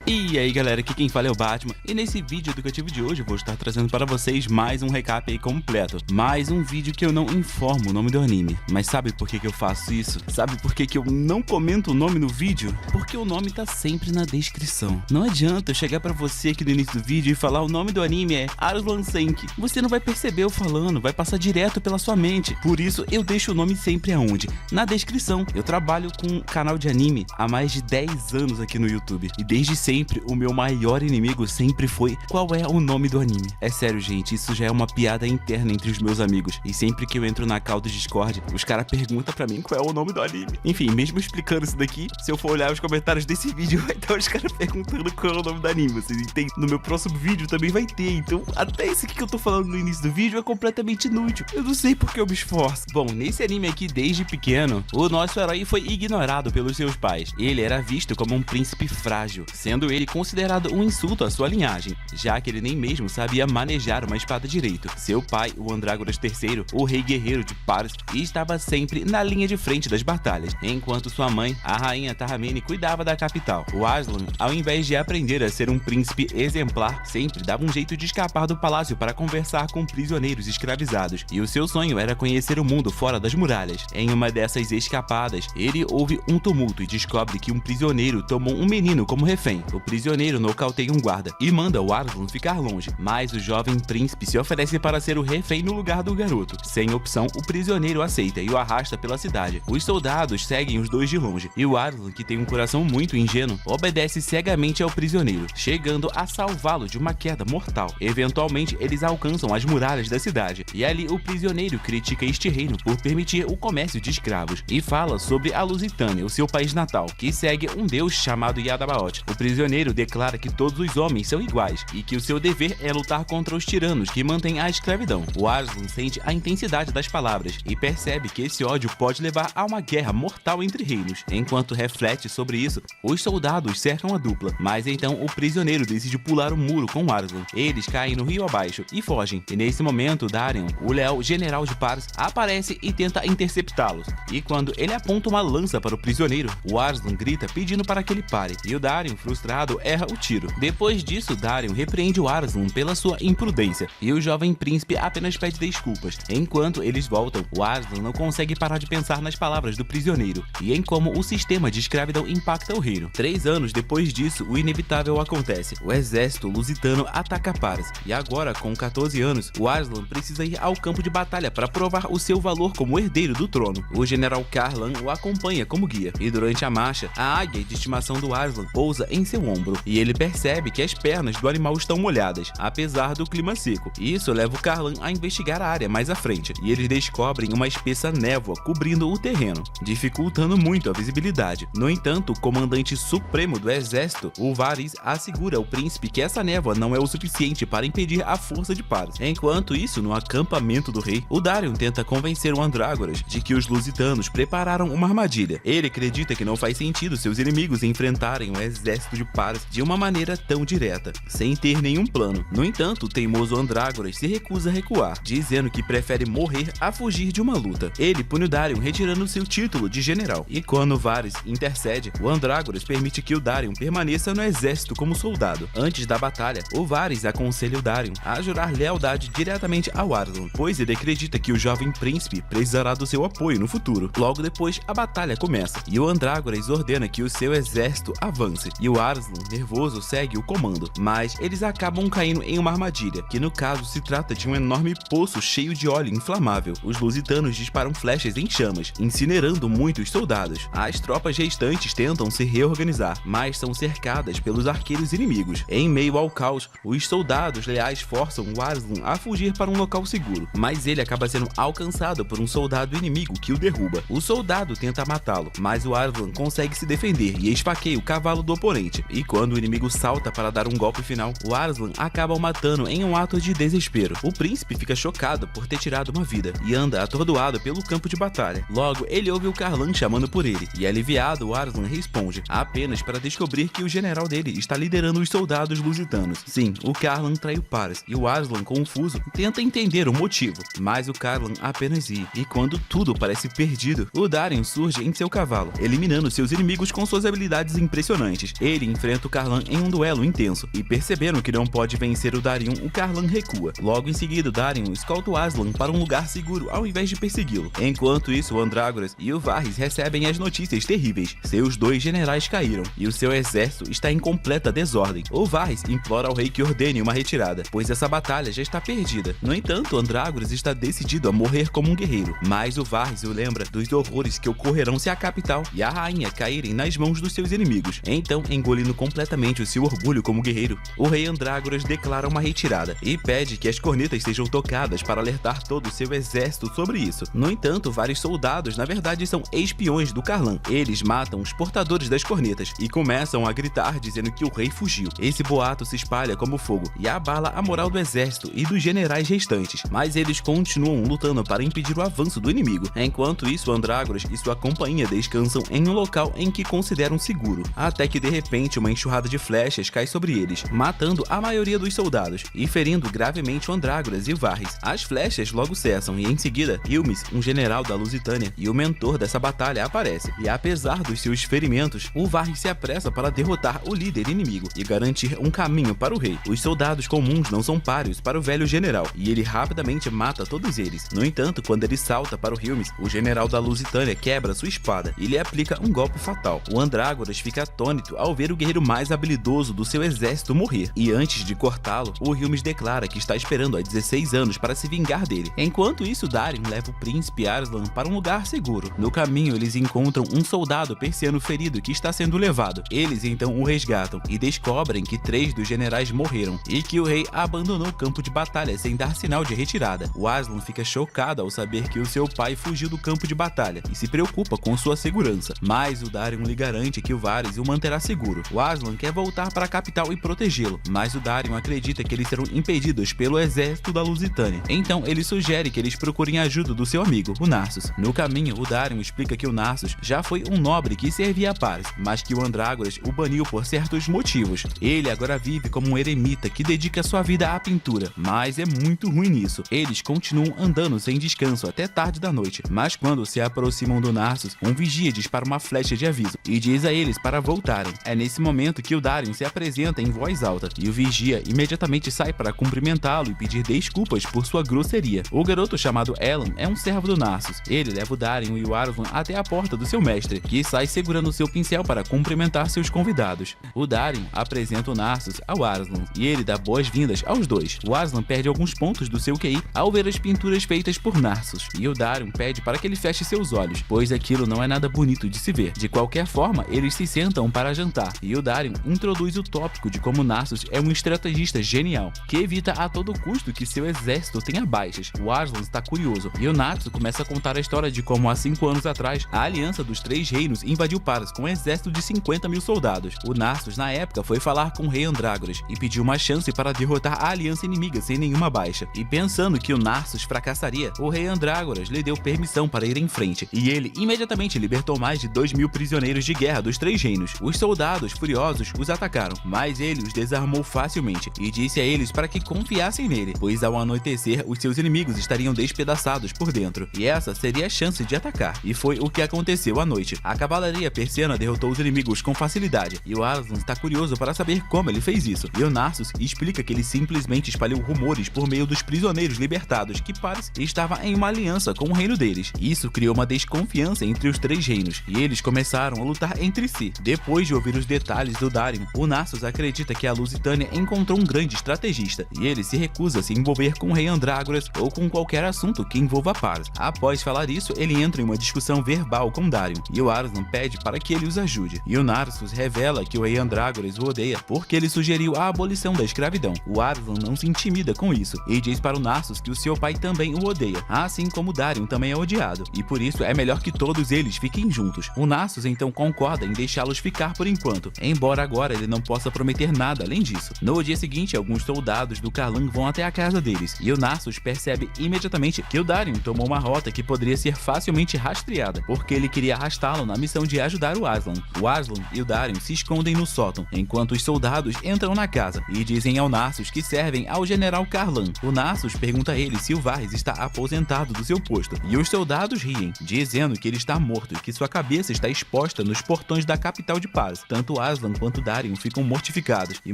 E aí galera, aqui quem fala é o Batman, e nesse vídeo educativo de hoje eu vou estar trazendo para vocês mais um recap aí completo. Mais um vídeo que eu não informo o nome do anime. Mas sabe por que eu faço isso? Sabe por que eu não comento o nome no vídeo? Porque o nome tá sempre na descrição. Não adianta eu chegar pra você aqui no início do vídeo e falar o nome do anime é Arslan Senki. Você não vai perceber eu falando, vai passar direto pela sua mente. Por isso eu deixo o nome sempre aonde? Na descrição. Eu trabalho com um canal de anime há mais de 10 anos aqui no YouTube. E desde sempre o meu maior inimigo sempre foi qual é o nome do anime. É sério, gente, isso já é uma piada interna entre os meus amigos. E sempre que eu entro na call do Discord, os caras perguntam pra mim qual é o nome do anime. Enfim, mesmo explicando isso daqui, se eu for olhar os comentários desse vídeo, vai estar os caras perguntando qual é o nome do anime. Vocês entendem? No meu próximo vídeo também vai ter. Então, até esse aqui que eu tô falando no início do vídeo é completamente inútil. Eu não sei porque eu me esforço. Bom, nesse anime aqui, desde pequeno, o nosso herói foi ignorado pelos seus pais. Ele era visto como um príncipe frágil, sendo ele considerado um insulto à sua linhagem, já que ele nem mesmo sabia manejar uma espada direito. Seu pai, o Andrágoras III, o rei guerreiro de Paris, estava sempre na linha de frente das batalhas, enquanto sua mãe, a rainha Tahamene, cuidava da capital. O Arslan, ao invés de aprender a ser um príncipe exemplar, sempre dava um jeito de escapar do palácio para conversar com prisioneiros escravizados, e o seu sonho era conhecer o mundo fora das muralhas. Em uma dessas escapadas, ele ouve um tumulto e descobre que um prisioneiro tomou um menino como refém. O prisioneiro nocauteia um guarda e manda o Arslan ficar longe, mas o jovem príncipe se oferece para ser o refém no lugar do garoto. Sem opção, o prisioneiro aceita e o arrasta pela cidade. Os soldados seguem os dois de longe, e o Arslan, que tem um coração muito ingênuo, obedece cegamente ao prisioneiro, chegando a salvá-lo de uma queda mortal. Eventualmente, eles alcançam as muralhas da cidade, e ali o prisioneiro critica este reino por permitir o comércio de escravos, e fala sobre a Lusitânia, o seu país natal, que segue um deus chamado Yadabaoth. O prisioneiro declara que todos os homens são iguais e que o seu dever é lutar contra os tiranos que mantêm a escravidão. O Arslan sente a intensidade das palavras e percebe que esse ódio pode levar a uma guerra mortal entre reinos. Enquanto reflete sobre isso, os soldados cercam a dupla, mas então o prisioneiro decide pular o muro com o Arslan. Eles caem no rio abaixo e fogem, e nesse momento Darion, o leal general de Paris, aparece e tenta interceptá-los. E quando ele aponta uma lança para o prisioneiro, o Arslan grita pedindo para que ele pare, e o Darion, frustrado, erra o tiro. Depois disso, Darion repreende o Arslan pela sua imprudência, e o jovem príncipe apenas pede desculpas. Enquanto eles voltam, o Arslan não consegue parar de pensar nas palavras do prisioneiro e em como o sistema de escravidão impacta o reino. 3 anos depois disso, o inevitável acontece. O exército lusitano ataca Paris, e agora, com 14 anos, o Arslan precisa ir ao campo de batalha para provar o seu valor como herdeiro do trono. O general Karlan o acompanha como guia, e durante a marcha, a águia de estimação do Arslan pousa em seu ombro, e ele percebe que as pernas do animal estão molhadas, apesar do clima seco. Isso leva o Karlan a investigar a área mais à frente, e eles descobrem uma espessa névoa cobrindo o terreno, dificultando muito a visibilidade. No entanto, o comandante supremo do exército, o Varys, assegura ao príncipe que essa névoa não é o suficiente para impedir a força de Paris. Enquanto isso, no acampamento do rei, o Darion tenta convencer o Andrágoras de que os lusitanos prepararam uma armadilha. Ele acredita que não faz sentido seus inimigos enfrentarem o exército de Paris de uma maneira tão direta, sem ter nenhum plano. No entanto, o teimoso Andrágoras se recusa a recuar, dizendo que prefere morrer a fugir de uma luta. Ele pune o Darion retirando seu título de general, e quando Varys intercede, o Andrágoras permite que o Darion permaneça no exército como soldado. Antes da batalha, o Varys aconselha o Darion a jurar lealdade diretamente ao Arslan, pois ele acredita que o jovem príncipe precisará do seu apoio no futuro. Logo depois, a batalha começa, e o Andrágoras ordena que o seu exército avance, e o Arslan, nervoso, segue o comando, mas eles acabam caindo em uma armadilha, que no caso se trata de um enorme poço cheio de óleo inflamável. Os lusitanos disparam flechas em chamas, incinerando muitos soldados. As tropas restantes tentam se reorganizar, mas são cercadas pelos arqueiros inimigos. Em meio ao caos, os soldados leais forçam o Arslan a fugir para um local seguro, mas ele acaba sendo alcançado por um soldado inimigo que o derruba. O soldado tenta matá-lo, mas o Arslan consegue se defender e esfaqueia o cavalo do oponente, e quando o inimigo salta para dar um golpe final, o Arslan acaba o matando em um ato de desespero. O príncipe fica chocado por ter tirado uma vida e anda atordoado pelo campo de batalha. Logo, ele ouve o Karlan chamando por ele, e aliviado, o Arslan responde, apenas para descobrir que o general dele está liderando os soldados lusitanos. Sim, o Karlan traiu Paris, e o Arslan, confuso, tenta entender o motivo, mas o Karlan apenas ri, e quando tudo parece perdido, o Darion surge em seu cavalo, eliminando seus inimigos com suas habilidades impressionantes. Ele enfrenta enfrenta o Karlan em um duelo intenso, e percebendo que não pode vencer o Darion, o Karlan recua. Logo em seguida, o Darion escolta o Aslan para um lugar seguro ao invés de persegui-lo. Enquanto isso, o Andrágoras e o Varys recebem as notícias terríveis. Seus 2 generais caíram, e o seu exército está em completa desordem. O Varys implora ao rei que ordene uma retirada, pois essa batalha já está perdida. No entanto, o Andrágoras está decidido a morrer como um guerreiro, mas o Varys o lembra dos horrores que ocorrerão se a capital e a rainha caírem nas mãos dos seus inimigos. Então, engolindo completamente o seu orgulho como guerreiro, o rei Andrágoras declara uma retirada e pede que as cornetas sejam tocadas para alertar todo o seu exército sobre isso. No entanto, vários soldados na verdade são espiões do Karlan. Eles matam os portadores das cornetas e começam a gritar dizendo que o rei fugiu. Esse boato se espalha como fogo e abala a moral do exército e dos generais restantes, mas eles continuam lutando para impedir o avanço do inimigo. Enquanto isso, Andrágoras e sua companhia descansam em um local em que consideram seguro, até que de repente uma enxurrada de flechas cai sobre eles, matando a maioria dos soldados e ferindo gravemente o Andrágoras e o Varys. As flechas logo cessam e em seguida, Ilmis, um general da Lusitânia e o mentor dessa batalha, aparece. E apesar dos seus ferimentos, o Varys se apressa para derrotar o líder inimigo e garantir um caminho para o rei. Os soldados comuns não são páreos para o velho general e ele rapidamente mata todos eles. No entanto, quando ele salta para o Ilmis, o general da Lusitânia quebra sua espada e lhe aplica um golpe fatal. O Andrágoras fica atônito ao ver o guerreiro mais habilidoso do seu exército morrer, e antes de cortá-lo, o Ilmis declara que está esperando há 16 anos para se vingar dele. Enquanto isso, Darin leva o príncipe Arslan para um lugar seguro. No caminho, eles encontram um soldado persiano ferido que está sendo levado. Eles então o resgatam e descobrem que 3 dos generais morreram e que o rei abandonou o campo de batalha sem dar sinal de retirada. O Aslan fica chocado ao saber que o seu pai fugiu do campo de batalha e se preocupa com sua segurança, mas o Darin lhe garante que o Varys o manterá seguro. O Aslan quer voltar para a capital e protegê-lo, mas o Darin acredita que eles serão impedidos pelo exército da Lusitânia. Então ele sugere que eles procurem a ajuda do seu amigo, o Narsus. No caminho, o Darin explica que o Narsus já foi um nobre que servia a Paris, mas que o Andrágoras o baniu por certos motivos. Ele agora vive como um eremita que dedica sua vida à pintura, mas é muito ruim nisso. Eles continuam andando sem descanso até tarde da noite, mas quando se aproximam do Narsus, um vigia dispara uma flecha de aviso e diz a eles para voltarem. É nesse momento que o Darin se apresenta em voz alta e o vigia imediatamente sai para cumprimentá-lo e pedir desculpas por sua grosseria. O garoto chamado Elan é um servo do Narsus. Ele leva o Darin e o Arslan até a porta do seu mestre, que sai segurando seu pincel para cumprimentar seus convidados. O Darin apresenta o Narsus ao Arslan e ele dá boas-vindas aos dois. O Arslan perde alguns pontos do seu QI ao ver as pinturas feitas por Narsus, e o Darin pede para que ele feche seus olhos, pois aquilo não é nada bonito de se ver. De qualquer forma, eles se sentam para jantar, e o Darin introduz o tópico de como Narsus é um estrategista genial, que evita a todo custo que seu exército tenha baixas. O Arslan está curioso, e o Narsus começa a contar a história de como há 5 anos atrás, a Aliança dos Três Reinos invadiu Paris com um exército de 50 mil soldados. O Narsus, na época, foi falar com o rei Andrágoras e pediu uma chance para derrotar a aliança inimiga sem nenhuma baixa. E pensando que o Narsus fracassaria, o rei Andrágoras lhe deu permissão para ir em frente, e ele imediatamente libertou mais de 2.000 prisioneiros de guerra dos Três Reinos. Os soldados furiosos os atacaram, mas ele os desarmou facilmente e disse a eles para que confiassem nele, pois ao anoitecer os seus inimigos estariam despedaçados por dentro, e essa seria a chance de atacar. E foi o que aconteceu à noite. A cavalaria persiana derrotou os inimigos com facilidade, e o Arslan está curioso para saber como ele fez isso. E o Narsus explica que ele simplesmente espalhou rumores por meio dos prisioneiros libertados que Paris estava em uma aliança com o reino deles. Isso criou uma desconfiança entre os três reinos, e eles começaram a lutar entre si. Depois de ouvir os detalhes do Darin, o Narsus acredita que a Lusitânia encontrou um grande estrategista, e ele se recusa a se envolver com o rei Andrágoras ou com qualquer assunto que envolva Paris. Após falar isso, ele entra em uma discussão verbal com Darin, e o Arslan pede para que ele os ajude. E o Narsus revela que o rei Andrágoras o odeia porque ele sugeriu a abolição da escravidão. O Arslan não se intimida com isso e diz para o Narsus que o seu pai também o odeia, assim como Darin também é odiado, e por isso é melhor que todos eles fiquem juntos. O Narsus então concorda em deixá-los ficar por enquanto, embora agora ele não possa prometer nada além disso. No dia seguinte, alguns soldados do Karlan vão até a casa deles, e o Narsus percebe imediatamente que o Darin tomou uma rota que poderia ser facilmente rastreada, porque ele queria arrastá-lo na missão de ajudar o Arslan. O Arslan e o Darin se escondem no sótão, enquanto os soldados entram na casa e dizem ao Narsus que servem ao general Karlan. O Narsus pergunta a ele se o Varys está aposentado do seu posto, e os soldados riem, dizendo que ele está morto e que sua cabeça está exposta nos portões da capital de Paris. Tanto Aslan Arslan quanto Darin ficam mortificados e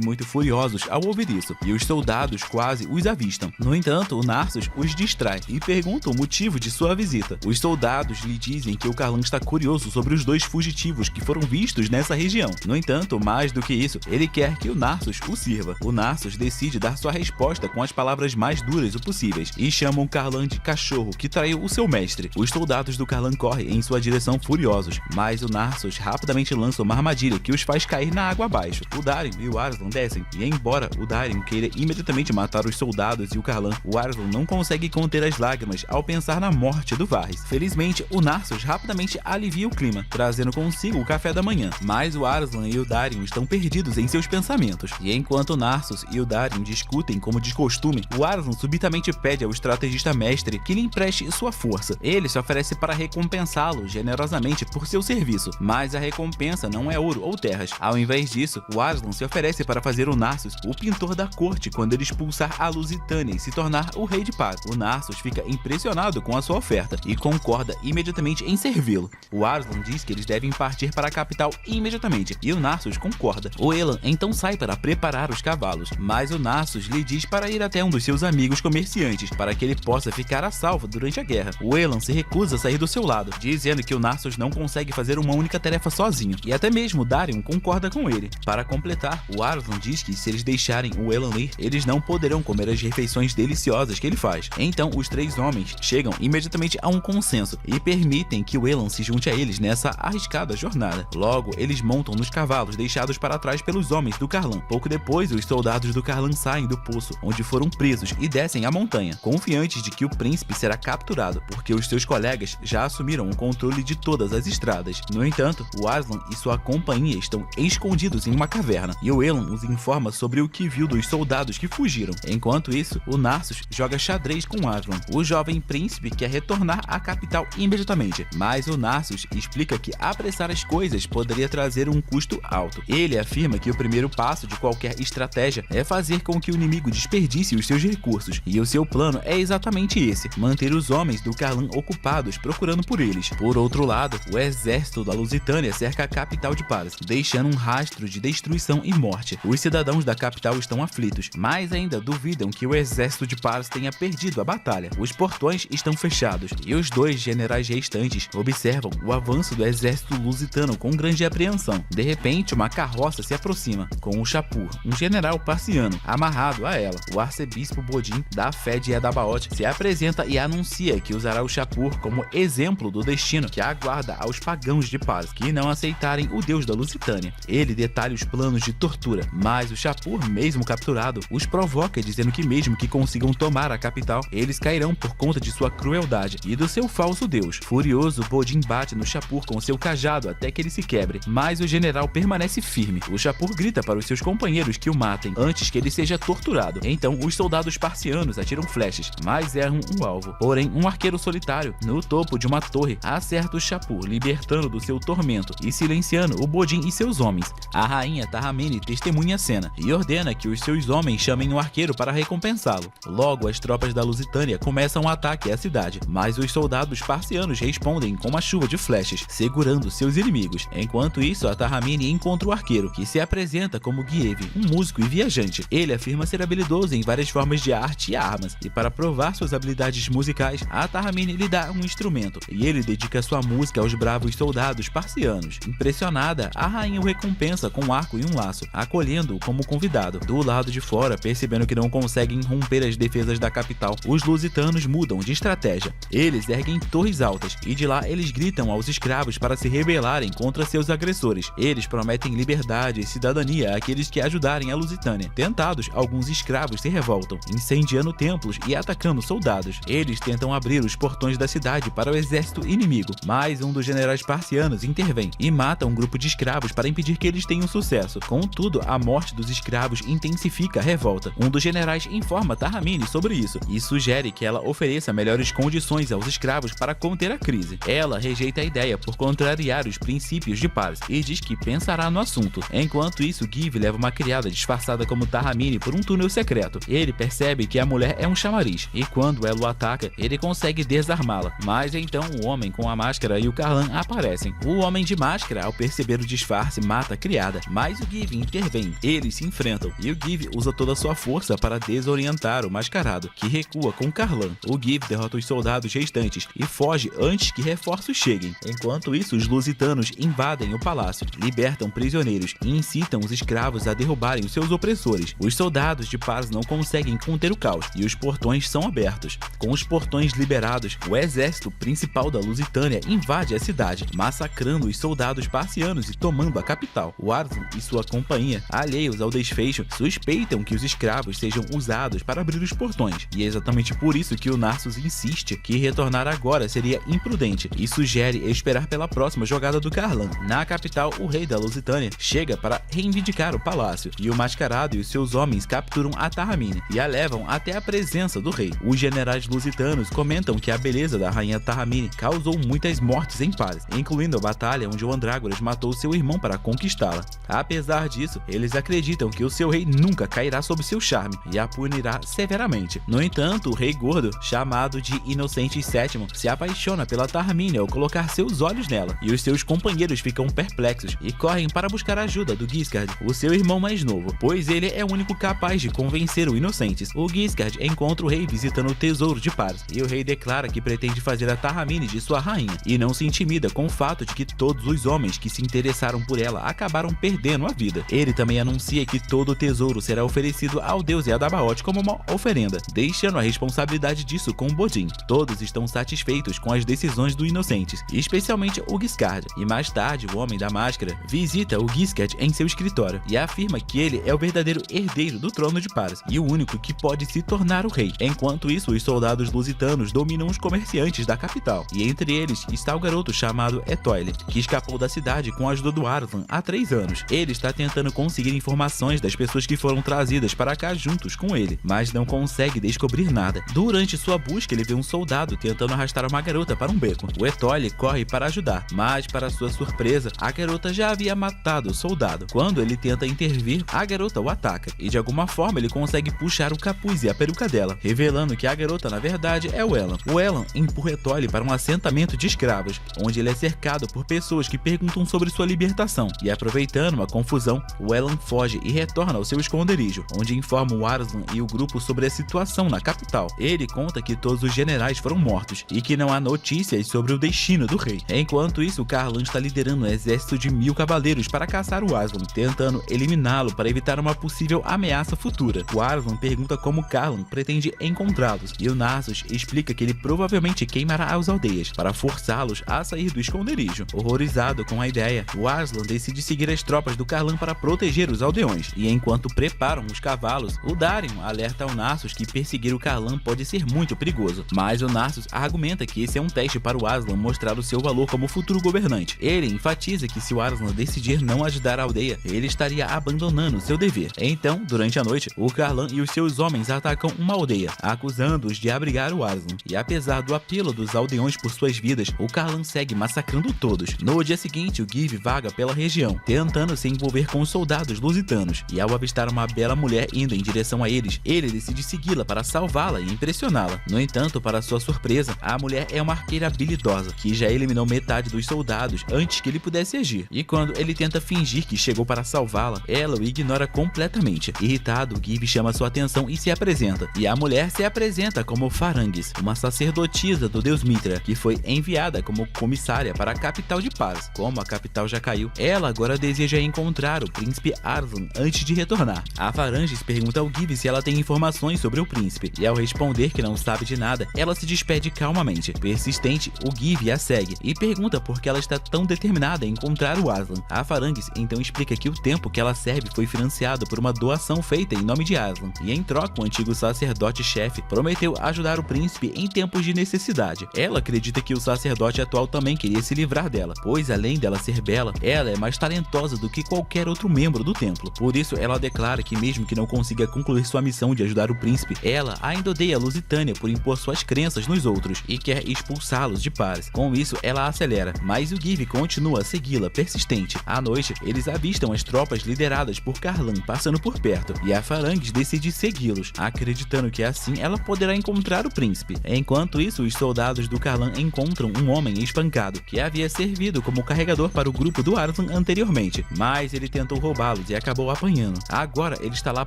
muito furiosos ao ouvir isso, e os soldados quase os avistam. No entanto, o Narsus os distrai e pergunta o motivo de sua visita. Os soldados lhe dizem que o Karlan está curioso sobre os 2 fugitivos que foram vistos nessa região. No entanto, mais do que isso, ele quer que o Narsus o sirva. O Narsus decide dar sua resposta com as palavras mais duras possíveis e chama o Karlan de cachorro que traiu o seu mestre. Os soldados do Karlan correm em sua direção furiosos, mas o Narsus rapidamente lança uma armadilha que os faz cair na água abaixo. O Darin e o Arslan descem, e embora o Darin queira imediatamente matar os soldados e o Karlan, o Arslan não consegue conter as lágrimas ao pensar na morte do Varys. Felizmente, o Narsus rapidamente alivia o clima, trazendo consigo o café da manhã, mas o Arslan e o Darin estão perdidos em seus pensamentos. E enquanto o Narsus e o Darin discutem como de costume, o Arslan subitamente pede ao estrategista mestre que lhe empreste sua força. Ele se oferece para recompensá-lo generosamente por seu serviço, mas a recompensa não é ouro ou terras. Ao invés disso, o Arslan se oferece para fazer o Narsus o pintor da corte quando ele expulsar a Lusitânia e se tornar o rei de paz. O Narsus fica impressionado com a sua oferta e concorda imediatamente em servi-lo. O Arslan diz que eles devem partir para a capital imediatamente, e o Narsus concorda. O Elan então sai para preparar os cavalos, mas o Narsus lhe diz para ir até um dos seus amigos comerciantes, para que ele possa ficar a salvo durante a guerra. O Elan se recusa a sair do seu lado, dizendo que o Narsus não consegue fazer uma única tarefa sozinho, e até mesmo Darin concorda com ele. Para completar, o Arslan diz que se eles deixarem o Elan ir, eles não poderão comer as refeições deliciosas que ele faz. Então, os 3 homens chegam imediatamente a um consenso e permitem que o Elan se junte a eles nessa arriscada jornada. Logo, eles montam nos cavalos deixados para trás pelos homens do Karlan. Pouco depois, os soldados do Karlan saem do poço onde foram presos e descem a montanha, confiantes de que o príncipe será capturado, porque os seus colegas já assumiram o controle de todas as estradas. No entanto, o Arslan e sua companhia estão escondidos em uma caverna, e o Elan os informa sobre o que viu dos soldados que fugiram. Enquanto isso, o Narsus joga xadrez com Arslan. O jovem príncipe quer retornar à capital imediatamente, mas o Narsus explica que apressar as coisas poderia trazer um custo alto. Ele afirma que o primeiro passo de qualquer estratégia é fazer com que o inimigo desperdice os seus recursos, e o seu plano é exatamente esse: manter os homens do Karlan ocupados procurando por eles. Por outro lado, o exército da Lusitânia cerca a capital de Paris, deixando um rastro de destruição e morte. Os cidadãos da capital estão aflitos, mas ainda duvidam que o exército de Paris tenha perdido a batalha. Os portões estão fechados, e os 2 generais restantes observam o avanço do exército lusitano com grande apreensão. De repente, uma carroça se aproxima, com o Shapur, um general parciano, amarrado a ela. O arcebispo Bodin, da fé de Edabaoth, se apresenta e anuncia que usará o Shapur como exemplo do destino que aguarda aos pagãos de Paris que não aceitarem o deus da Lusitânia. Ele detalha os planos de tortura, mas o Shapur, mesmo capturado, os provoca dizendo que mesmo que consigam tomar a capital, eles cairão por conta de sua crueldade e do seu falso deus. Furioso, Bodin bate no Shapur com seu cajado até que ele se quebre, mas o general permanece firme. O Shapur grita para os seus companheiros que o matem antes que ele seja torturado. Então, os soldados parcianos atiram flechas, mas erram o alvo. Porém, um arqueiro solitário, no topo de uma torre, acerta o Shapur, libertando do seu tormento e silenciando o Bodin e seus homens. A rainha Tahamene testemunha a cena e ordena que os seus homens chamem o arqueiro para recompensá-lo. Logo, as tropas da Lusitânia começam um ataque à cidade, mas os soldados parcianos respondem com uma chuva de flechas, segurando seus inimigos. Enquanto isso, a Tahamene encontra o arqueiro, que se apresenta como Gieve, um músico e viajante. Ele afirma ser habilidoso em várias formas de arte e armas, e para provar suas habilidades musicais, a Tahamene lhe dá um instrumento, e ele dedica sua música aos bravos soldados parcianos. Impressionada, a rainha o recompensa com um arco e um laço, acolhendo-o como convidado. Do lado de fora, percebendo que não conseguem romper as defesas da capital, os lusitanos mudam de estratégia. Eles erguem torres altas, e de lá eles gritam aos escravos para se rebelarem contra seus agressores. Eles prometem liberdade e cidadania àqueles que ajudarem a Lusitânia. Tentados, alguns escravos se revoltam, incendiando templos e atacando soldados. Eles tentam abrir os portões da cidade para o exército inimigo, mas um dos generais parcianos intervém e mata um grupo de escravos para impedir que eles tenham sucesso. Contudo, a morte dos escravos intensifica a revolta. Um dos generais informa Tahamene sobre isso e sugere que ela ofereça melhores condições aos escravos para conter a crise. Ela rejeita a ideia por contrariar os princípios de Paris e diz que pensará no assunto. Enquanto isso, Gieve leva uma criada disfarçada como Tahamene por um túnel secreto. Ele percebe que a mulher é um chamariz e quando ela o ataca, ele consegue desarmá-la. Mas então o homem com a máscara e o Karlan aparecem. O homem de máscara, ao perceber o disfarce, mata mata criada, mas o Give intervém. Eles se enfrentam e o Give usa toda a sua força para desorientar o Mascarado, que recua com Karlan. O Give derrota os soldados restantes e foge antes que reforços cheguem. Enquanto isso, os lusitanos invadem o palácio, libertam prisioneiros e incitam os escravos a derrubarem os seus opressores. Os soldados de paz não conseguem conter o caos e os portões são abertos. Com os portões liberados, o exército principal da Lusitânia invade a cidade, massacrando os soldados parcianos e tomando a capital. O Arslan e sua companhia, alheios ao desfecho, suspeitam que os escravos sejam usados para abrir os portões, e é exatamente por isso que o Narsus insiste que retornar agora seria imprudente e sugere esperar pela próxima jogada do Karlan. Na capital, o rei da Lusitânia chega para reivindicar o palácio, e o Mascarado e os seus homens capturam a Tahamine e a levam até a presença do rei. Os generais lusitanos comentam que a beleza da rainha Tahamine causou muitas mortes em Paris, incluindo a batalha onde o Andrágoras matou seu irmão para conquistá-la. Apesar disso, eles acreditam que o seu rei nunca cairá sob seu charme e a punirá severamente. No entanto, o rei gordo, chamado de Inocentes VII, se apaixona pela Tahamine ao colocar seus olhos nela, e os seus companheiros ficam perplexos e correm para buscar a ajuda do Guiscard, o seu irmão mais novo, pois ele é o único capaz de convencer o Inocentes. O Guiscard encontra o rei visitando o tesouro de Paris, e o rei declara que pretende fazer a Tahamine de sua rainha, e não se intimida com o fato de que todos os homens que se interessaram por ela acabaram perdendo a vida. Ele também anuncia que todo o tesouro será oferecido ao deus Yadabaoth como uma oferenda, deixando a responsabilidade disso com Bodin. Todos estão satisfeitos com as decisões do Inocentes, especialmente o Guiscard, e mais tarde o Homem da Máscara visita o Guiscard em seu escritório e afirma que ele é o verdadeiro herdeiro do trono de Paris e o único que pode se tornar o rei. Enquanto isso, os soldados lusitanos dominam os comerciantes da capital, e entre eles está o garoto chamado Etoile, que escapou da cidade com a ajuda do Arslan há 3 anos. Ele está tentando conseguir informações das pessoas que foram trazidas para cá juntos com ele, mas não consegue descobrir nada. Durante sua busca, ele vê um soldado tentando arrastar uma garota para um beco. O Etoile corre para ajudar, mas para sua surpresa, a garota já havia matado o soldado. Quando ele tenta intervir, a garota o ataca, e de alguma forma ele consegue puxar o capuz e a peruca dela, revelando que a garota na verdade é o Elan. O Elan empurra Etoile para um assentamento de escravos, onde ele é cercado por pessoas que perguntam sobre sua libertação, e aproveitando uma confusão, o Elan foge e retorna ao seu esconderijo, onde informa o Arslan e o grupo sobre a situação na capital. Ele conta que todos os generais foram mortos e que não há notícias sobre o destino do rei. Enquanto isso, Karlan está liderando um exército de 1000 cavaleiros para caçar o Arslan, tentando eliminá-lo para evitar uma possível ameaça futura. O Arslan pergunta como Karlan pretende encontrá-los, e o Narsus explica que ele provavelmente queimará as aldeias para forçá-los a sair do esconderijo. Horrorizado com a ideia, o Arslan decide seguir as tropas do Karlan para proteger os aldeões, e enquanto preparam os cavalos, o Darion alerta ao Narsus que perseguir o Karlan pode ser muito perigoso, mas o Narsus argumenta que esse é um teste para o Arslan mostrar o seu valor como futuro governante. Ele enfatiza que se o Arslan decidir não ajudar a aldeia, ele estaria abandonando seu dever. Então, durante a noite, o Karlan e os seus homens atacam uma aldeia, acusando-os de abrigar o Arslan, e apesar do apelo dos aldeões por suas vidas, o Karlan segue massacrando todos. No dia seguinte, o Give vaga pela região, tentando se envolver com os soldados lusitanos, e ao avistar uma bela mulher indo em direção a eles, ele decide segui-la para salvá-la e impressioná-la. No entanto, para sua surpresa, a mulher é uma arqueira habilidosa, que já eliminou metade dos soldados antes que ele pudesse agir, e quando ele tenta fingir que chegou para salvá-la, ela o ignora completamente. Irritado, Give chama sua atenção e se apresenta, e a mulher se apresenta como Farangues, uma sacerdotisa do deus Mitra, que foi enviada como comissária para a capital de Paris. Como a capital já caiu, ela agora deseja encontrar o príncipe Arslan antes de retornar. A Farangues pergunta ao Give se ela tem informações sobre o príncipe, e ao responder que não sabe de nada, ela se despede calmamente. Persistente, o Give a segue e pergunta por que ela está tão determinada em encontrar o Arslan. A Farangues então explica que o tempo que ela serve foi financiado por uma doação feita em nome de Arslan, e em troca o antigo sacerdote-chefe prometeu ajudar o príncipe em tempos de necessidade. Ela acredita que o sacerdote atual também queria se livrar dela, pois além dela ser bela, ela é mais talentosa do que qualquer outro membro do templo. Por isso ela declara que mesmo que não consiga concluir sua missão de ajudar o príncipe, ela ainda odeia a Lusitânia por impor suas crenças nos outros e quer expulsá-los de Paris. Com isso ela acelera, mas o Give continua a segui-la persistente. À noite, eles avistam as tropas lideradas por Karlan passando por perto, e a Farangues decide segui-los, acreditando que assim ela poderá encontrar o príncipe. Enquanto isso, os soldados do Karlan encontram um homem espancado, que havia servido como carregador para o grupo do Arslan anteriormente. anteriormente, mas ele tentou roubá-los e acabou apanhando. Agora ele está lá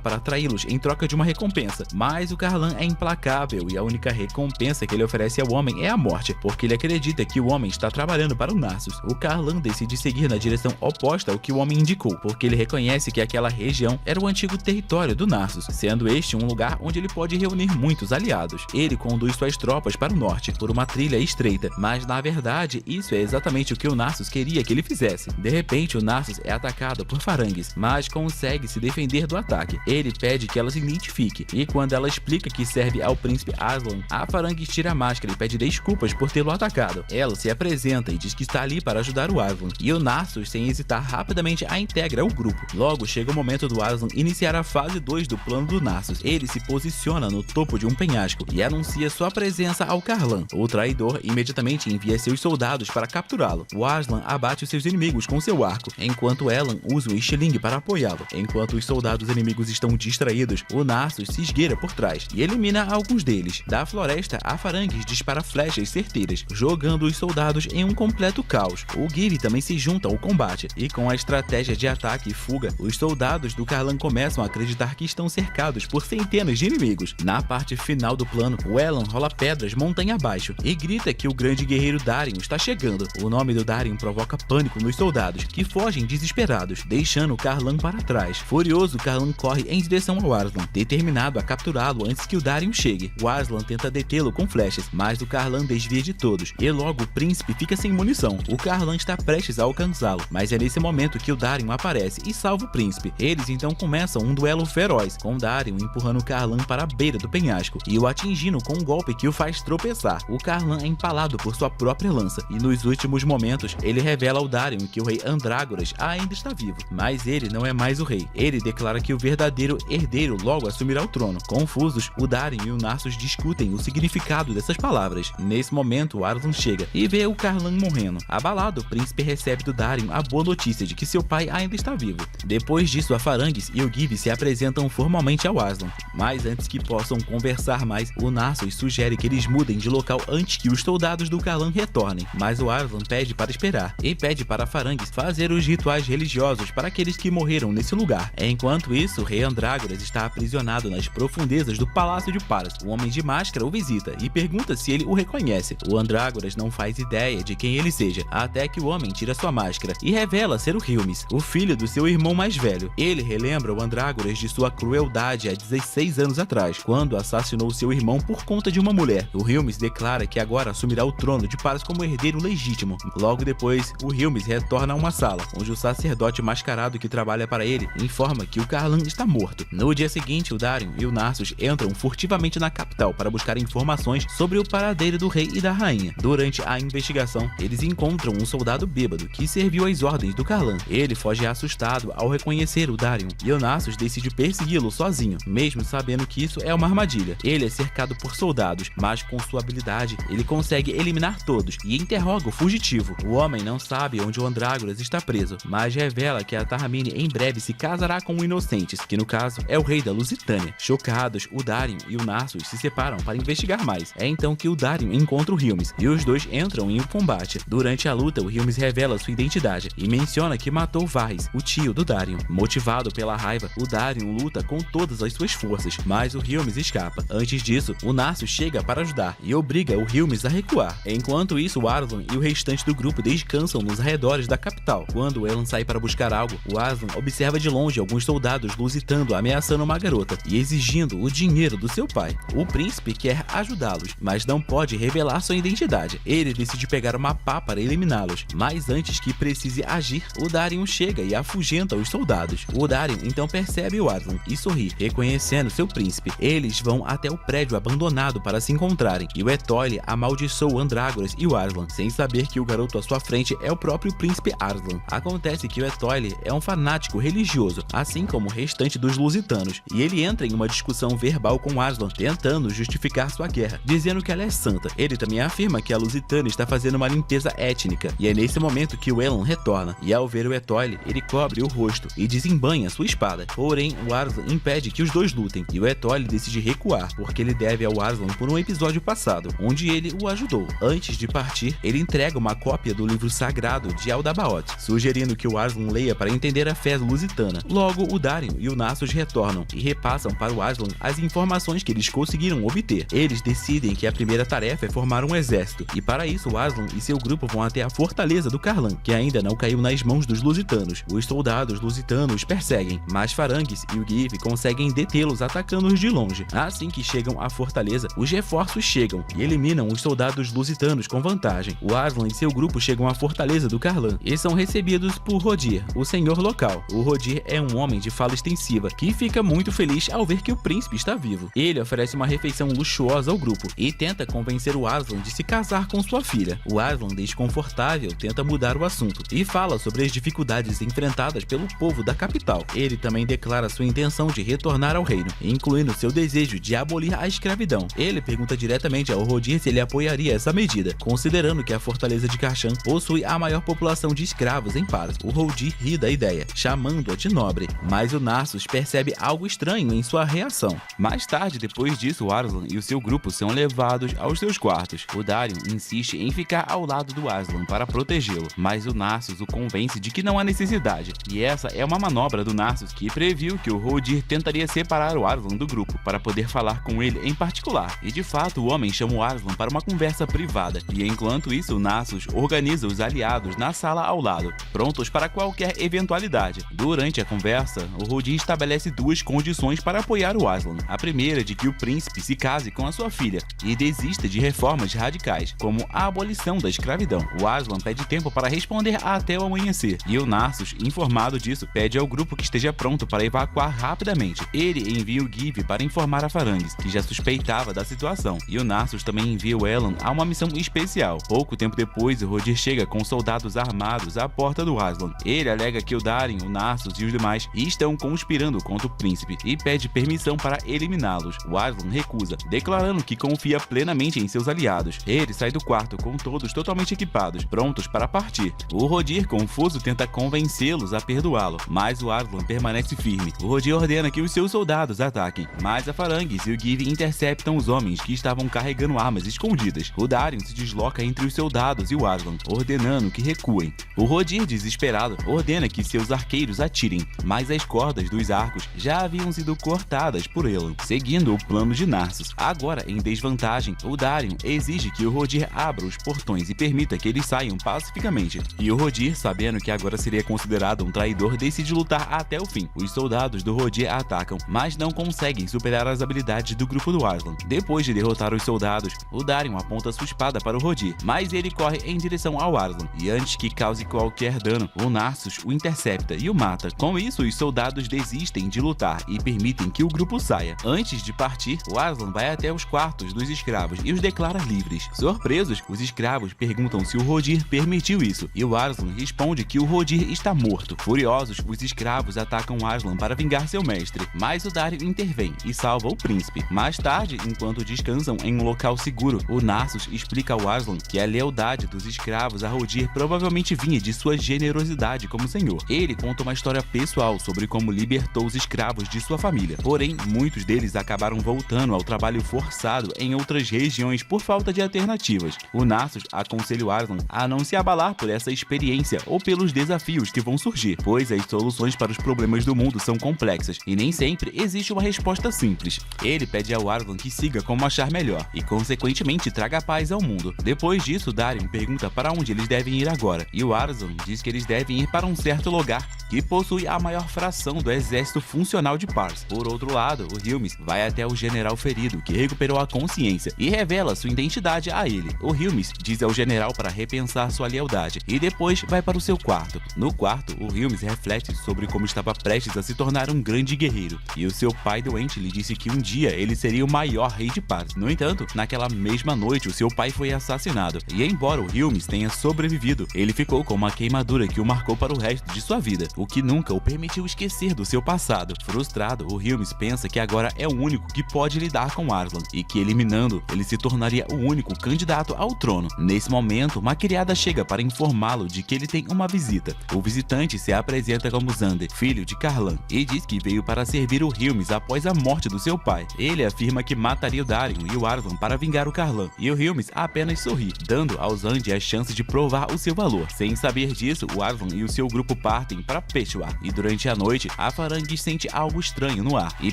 para atraí-los em troca de uma recompensa, mas o Carlan é implacável e a única recompensa que ele oferece ao homem é a morte, porque ele acredita que o homem está trabalhando para o Narsus. O Carlan decide seguir na direção oposta ao que o homem indicou, porque ele reconhece que aquela região era o antigo território do Narsus, sendo este um lugar onde ele pode reunir muitos aliados. Ele conduz suas tropas para o norte, por uma trilha estreita, mas na verdade isso é exatamente o que o Narsus queria que ele fizesse. De repente o Narsus é atacado por Farangues, mas consegue se defender do ataque. Ele pede que ela se identifique, e quando ela explica que serve ao príncipe Aslan, a Farangues tira a máscara e pede desculpas por tê-lo atacado. Ela se apresenta e diz que está ali para ajudar o Aslan, e o Narsus, sem hesitar, rapidamente a integra ao grupo. Logo chega o momento do Aslan iniciar a fase 2 do plano do Narsus. Ele se posiciona no topo de um penhasco e anuncia sua presença ao Carlan. O traidor imediatamente envia seus soldados para capturá-lo. O Aslan abate os seus inimigos com seu arco, enquanto Elan usa o estilingue para apoiá-lo. Enquanto os soldados inimigos estão distraídos, o Narsus se esgueira por trás e elimina alguns deles. Da floresta, a Farangues dispara flechas certeiras, jogando os soldados em um completo caos. O Give também se junta ao combate, e com a estratégia de ataque e fuga, os soldados do Carlan começam a acreditar que estão cercados por centenas de inimigos. Na parte final do plano, o Elan rola pedras montanha abaixo e grita que o grande guerreiro Darin está chegando. O nome do Darin provoca pânico nos soldados, que fogem desesperados, deixando o Carlan para trás. Furioso, Carlan corre em direção ao Aslan, determinado a capturá-lo antes que o Darin chegue. O Aslan tenta detê-lo com flechas, mas o Carlan desvia de todos, e logo o príncipe fica sem munição. O Carlan está prestes a alcançá-lo, mas é nesse momento que o Darin aparece e salva o príncipe. Eles então começam um duelo feroz, com Darin empurrando o Carlan para a beira do penhasco e o atingindo com um golpe que o faz tropeçar. O Carlan é empalado por sua própria lança, e nos últimos momentos ele revela ao Darin que o rei Andrágoras ainda está vivo, mas ele não é mais o rei. Ele declara que o verdadeiro herdeiro logo assumirá o trono. Confusos, o Darin e o Narsus discutem o significado dessas palavras. Nesse momento, o Aslan chega e vê o Carlan morrendo. Abalado, o príncipe recebe do Darin a boa notícia de que seu pai ainda está vivo. Depois disso, a Farangues e o Give se apresentam formalmente ao Aslan, mas antes que possam conversar mais, o Narsus sugere que eles mudem de local antes que os soldados do Carlan retornem, mas o Aslan pede para esperar e pede para a Farangues fazer os rituais religiosos para aqueles que morreram nesse lugar. Enquanto isso, o rei Andrágoras está aprisionado nas profundezas do Palácio de Paras. O Homem de Máscara o visita e pergunta se ele o reconhece. O Andrágoras não faz ideia de quem ele seja, até que o homem tira sua máscara e revela ser o Hilmis, o filho do seu irmão mais velho. Ele relembra o Andrágoras de sua crueldade há 16 anos atrás, quando assassinou seu irmão por conta de uma mulher. O Hilmis declara que agora assumirá o trono de Paras como herdeiro legítimo. Logo depois, o Hilmis retorna a uma sala, onde o sacerdote mascarado que trabalha para ele informa que o Carlan está morto. No dia seguinte, o Darin e o Narsus entram furtivamente na capital para buscar informações sobre o paradeiro do rei e da rainha. Durante a investigação, eles encontram um soldado bêbado que serviu às ordens do Carlan. Ele foge assustado ao reconhecer o Darin, e o Narsus decide persegui-lo sozinho, mesmo sabendo que isso é uma armadilha. Ele é cercado por soldados, mas com sua habilidade, ele consegue eliminar todos e interroga o fugitivo. O homem não sabe onde o Andrágoras está preso, mas revela que a Tarmine em breve se casará com o Inocentes, que no caso é o rei da Lusitânia. Chocados, o Darin e o Narsus se separam para investigar mais. É então que o Darin encontra o Hilmis, e os dois entram em um combate. Durante a luta, o Hilmis revela sua identidade e menciona que matou Varys, o tio do Darin. Motivado pela raiva, o Darin luta com todas as suas forças, mas o Hilmis escapa. Antes disso, o Narsus chega para ajudar e obriga o Hilmis a recuar. Enquanto isso, o Aslan e o restante do grupo descansam nos arredores da capital. Quando Elan sai para buscar algo, o Aslan observa de longe alguns soldados lusitando, ameaçando uma garota e exigindo o dinheiro do seu pai. O príncipe quer ajudá-los, mas não pode revelar sua identidade. Ele decide pegar uma pá para eliminá-los, mas antes que precise agir, o Darin chega e afugenta os soldados. O Darin então percebe o Aslan e sorri, reconhecendo seu príncipe. Eles vão até o prédio abandonado para se encontrarem, e o Étoile amaldiçoa Andrágoras e o Aslan, sem saber que o garoto à sua frente é o próprio príncipe Arslan. Acontece que o Étoile é um fanático religioso, assim como o restante dos lusitanos, e ele entra em uma discussão verbal com Aslan, tentando justificar sua guerra, dizendo que ela é santa. Ele também afirma que a Lusitânia está fazendo uma limpeza étnica, e é nesse momento que o Elan retorna, e ao ver o Étoile, ele cobre o rosto e desembanha sua espada. Porém, o Arslan impede que os dois lutem, e o Étoile decide recuar, porque ele deve ao Arslan por um episódio passado, onde ele o ajudou. Antes de partir, ele entrega uma cópia do livro sagrado de Aldabaoth, sugerindo que o Aslan leia para entender a fé lusitana. Logo, o Daríon e o Nasus retornam e repassam para o Aslan as informações que eles conseguiram obter. Eles decidem que a primeira tarefa é formar um exército, e para isso o Aslan e seu grupo vão até a fortaleza do Karlan, que ainda não caiu nas mãos dos lusitanos. Os soldados lusitanos perseguem, mas Farangues e o Give conseguem detê-los atacando-os de longe. Assim que chegam à fortaleza, os reforços chegam e eliminam os soldados lusitanos com vantagem. O Aslan e seu grupo chegam à fortaleza do Karlan e são recebidos por Rodir, o senhor local. O Rodir é um homem de fala extensiva que fica muito feliz ao ver que o príncipe está vivo. Ele oferece uma refeição luxuosa ao grupo e tenta convencer o Aslan de se casar com sua filha. O Aslan, desconfortável, tenta mudar o assunto e fala sobre as dificuldades enfrentadas pelo povo da capital. Ele também declara sua intenção de retornar ao reino, incluindo seu desejo de abolir a escravidão. Ele pergunta diretamente ao Rodir se ele apoiaria essa medida, considerando que a fortaleza de Karshan possui a maior população de escravos em Paras. O Rodir ri da ideia, chamando-a de nobre, mas o Nasus percebe algo estranho em sua reação. Mais tarde, depois disso, o Aslan e o seu grupo são levados aos seus quartos. O Daríon insiste em ficar ao lado do Aslan para protegê-lo, mas o Nasus o convence de que não há necessidade, e essa é uma manobra do Nasus que previu que o Rodir tentaria separar o Aslan do grupo para poder falar com ele em particular, e de fato o homem chama o Aslan para uma conversa privada, e enquanto isso o Nasus organiza os aliados na sala ao lado, prontos para qualquer eventualidade. Durante a conversa, o Rodir estabelece duas condições para apoiar o Aslan. A primeira é de que o príncipe se case com a sua filha e desista de reformas radicais, como a abolição da escravidão. O Aslan pede tempo para responder até o amanhecer, e o Nasus, informado disso, pede ao grupo que esteja pronto para evacuar rapidamente. Ele envia o Give para informar a Farangues, que já suspeitava da situação, e o Nasus também envia o Elend a uma missão especial. Pouco tempo depois, o Rodir chega com soldados armados à porta do Aslan. Ele alega que o Daríon, o Nasus e os demais estão conspirando contra o príncipe e pede permissão para eliminá-los. O Aslan recusa, declarando que confia plenamente em seus aliados. Ele sai do quarto com todos totalmente equipados, prontos para partir. O Rodir, confuso, tenta convencê-los a perdoá-lo, mas o Aslan permanece firme. O Rodir ordena que os seus soldados ataquem, mas a Farangues e o Give interceptam os homens que estavam carregando armas escondidas. O Daríon se desloca entre os soldados e o Aslan, ordenando que recuem. O Rodir, desesperado, ordena que seus arqueiros atirem, mas as cordas dos arcos já haviam sido cortadas por Elend, seguindo o plano de Nasus. Agora, em desvantagem, o Daríon exige que o Rodir abra os portões e permita que eles saiam pacificamente. E o Rodir, sabendo que agora seria considerado um traidor, decide lutar até o fim. Os soldados do Rodir atacam, mas não conseguem superar as habilidades do grupo do Aslan. Depois de derrotar os soldados, o Daríon aponta sua espada para o Rodir, mas ele corre em direção ao Aslan, e antes que cause qualquer dano, o Nasus o intercepta e o mata. Com isso, os soldados desistem de lutar e permitem que o grupo saia. Antes de partir, o Aslan vai até os quartos dos escravos e os declara livres. Surpresos, os escravos perguntam se o Rodir permitiu isso, e o Aslan responde que o Rodir está morto. Furiosos, os escravos atacam Aslan para vingar seu mestre, mas o Daríon intervém e salva o príncipe. Mais tarde, enquanto descansam em um local seguro, o Nasus explica ao Aslan que a lealdade dos escravos a Rodir provavelmente vinha de sua generosidade como senhor. Ele conta uma história pessoal sobre como libertou os escravos de sua família, porém, muitos deles acabaram voltando ao trabalho forçado em outras regiões por falta de alternativas. O Nasus aconselha o Aslan a não se abalar por essa experiência ou pelos desafios que vão surgir, pois as soluções para os problemas do mundo são complexas e nem sempre existe uma resposta simples. Ele pede ao Aslan que siga como achar melhor e, consequentemente, traga paz ao mundo. Depois disso, Daríon pergunta para onde eles devem ir agora, e o Aslan diz que eles devem ir para um certo lugar que possui a maior fração do exército funcional de Paras. Por outro lado, o Hilmis vai até o general ferido, que recuperou a consciência, e revela sua identidade a ele. O Hilmis diz ao general para repensar sua lealdade, e depois vai para o seu quarto. No quarto, o Hilmis reflete sobre como estava prestes a se tornar um grande guerreiro, e o seu pai doente lhe disse que um dia ele seria o maior rei de Paras. No entanto, naquela mesma noite, o seu pai foi assassinado, e embora o Hilmis tenha sobrevivido, ele ficou com uma queimadura que o marcou para o resto de sua vida, o que nunca o permitiu esquecer do seu passado. Frustrado, o Hilmis pensa que agora é o único que pode lidar com Aslan, e que eliminando, ele se tornaria o único candidato ao trono. Nesse momento, uma criada chega para informá-lo de que ele tem uma visita. O visitante se apresenta como Xander, filho de Karlan, e diz que veio para servir o Hilmis após a morte do seu pai. Ele afirma que mataria o Daríon e o Aslan para vingar o Karlan, e o Hilmis apenas sorri, dando ao Xander a chance de provar o seu valor. Sem saber disso, o Arslan e o seu grupo partem para Peshawar, e durante a noite, a Farangues sente algo estranho no ar e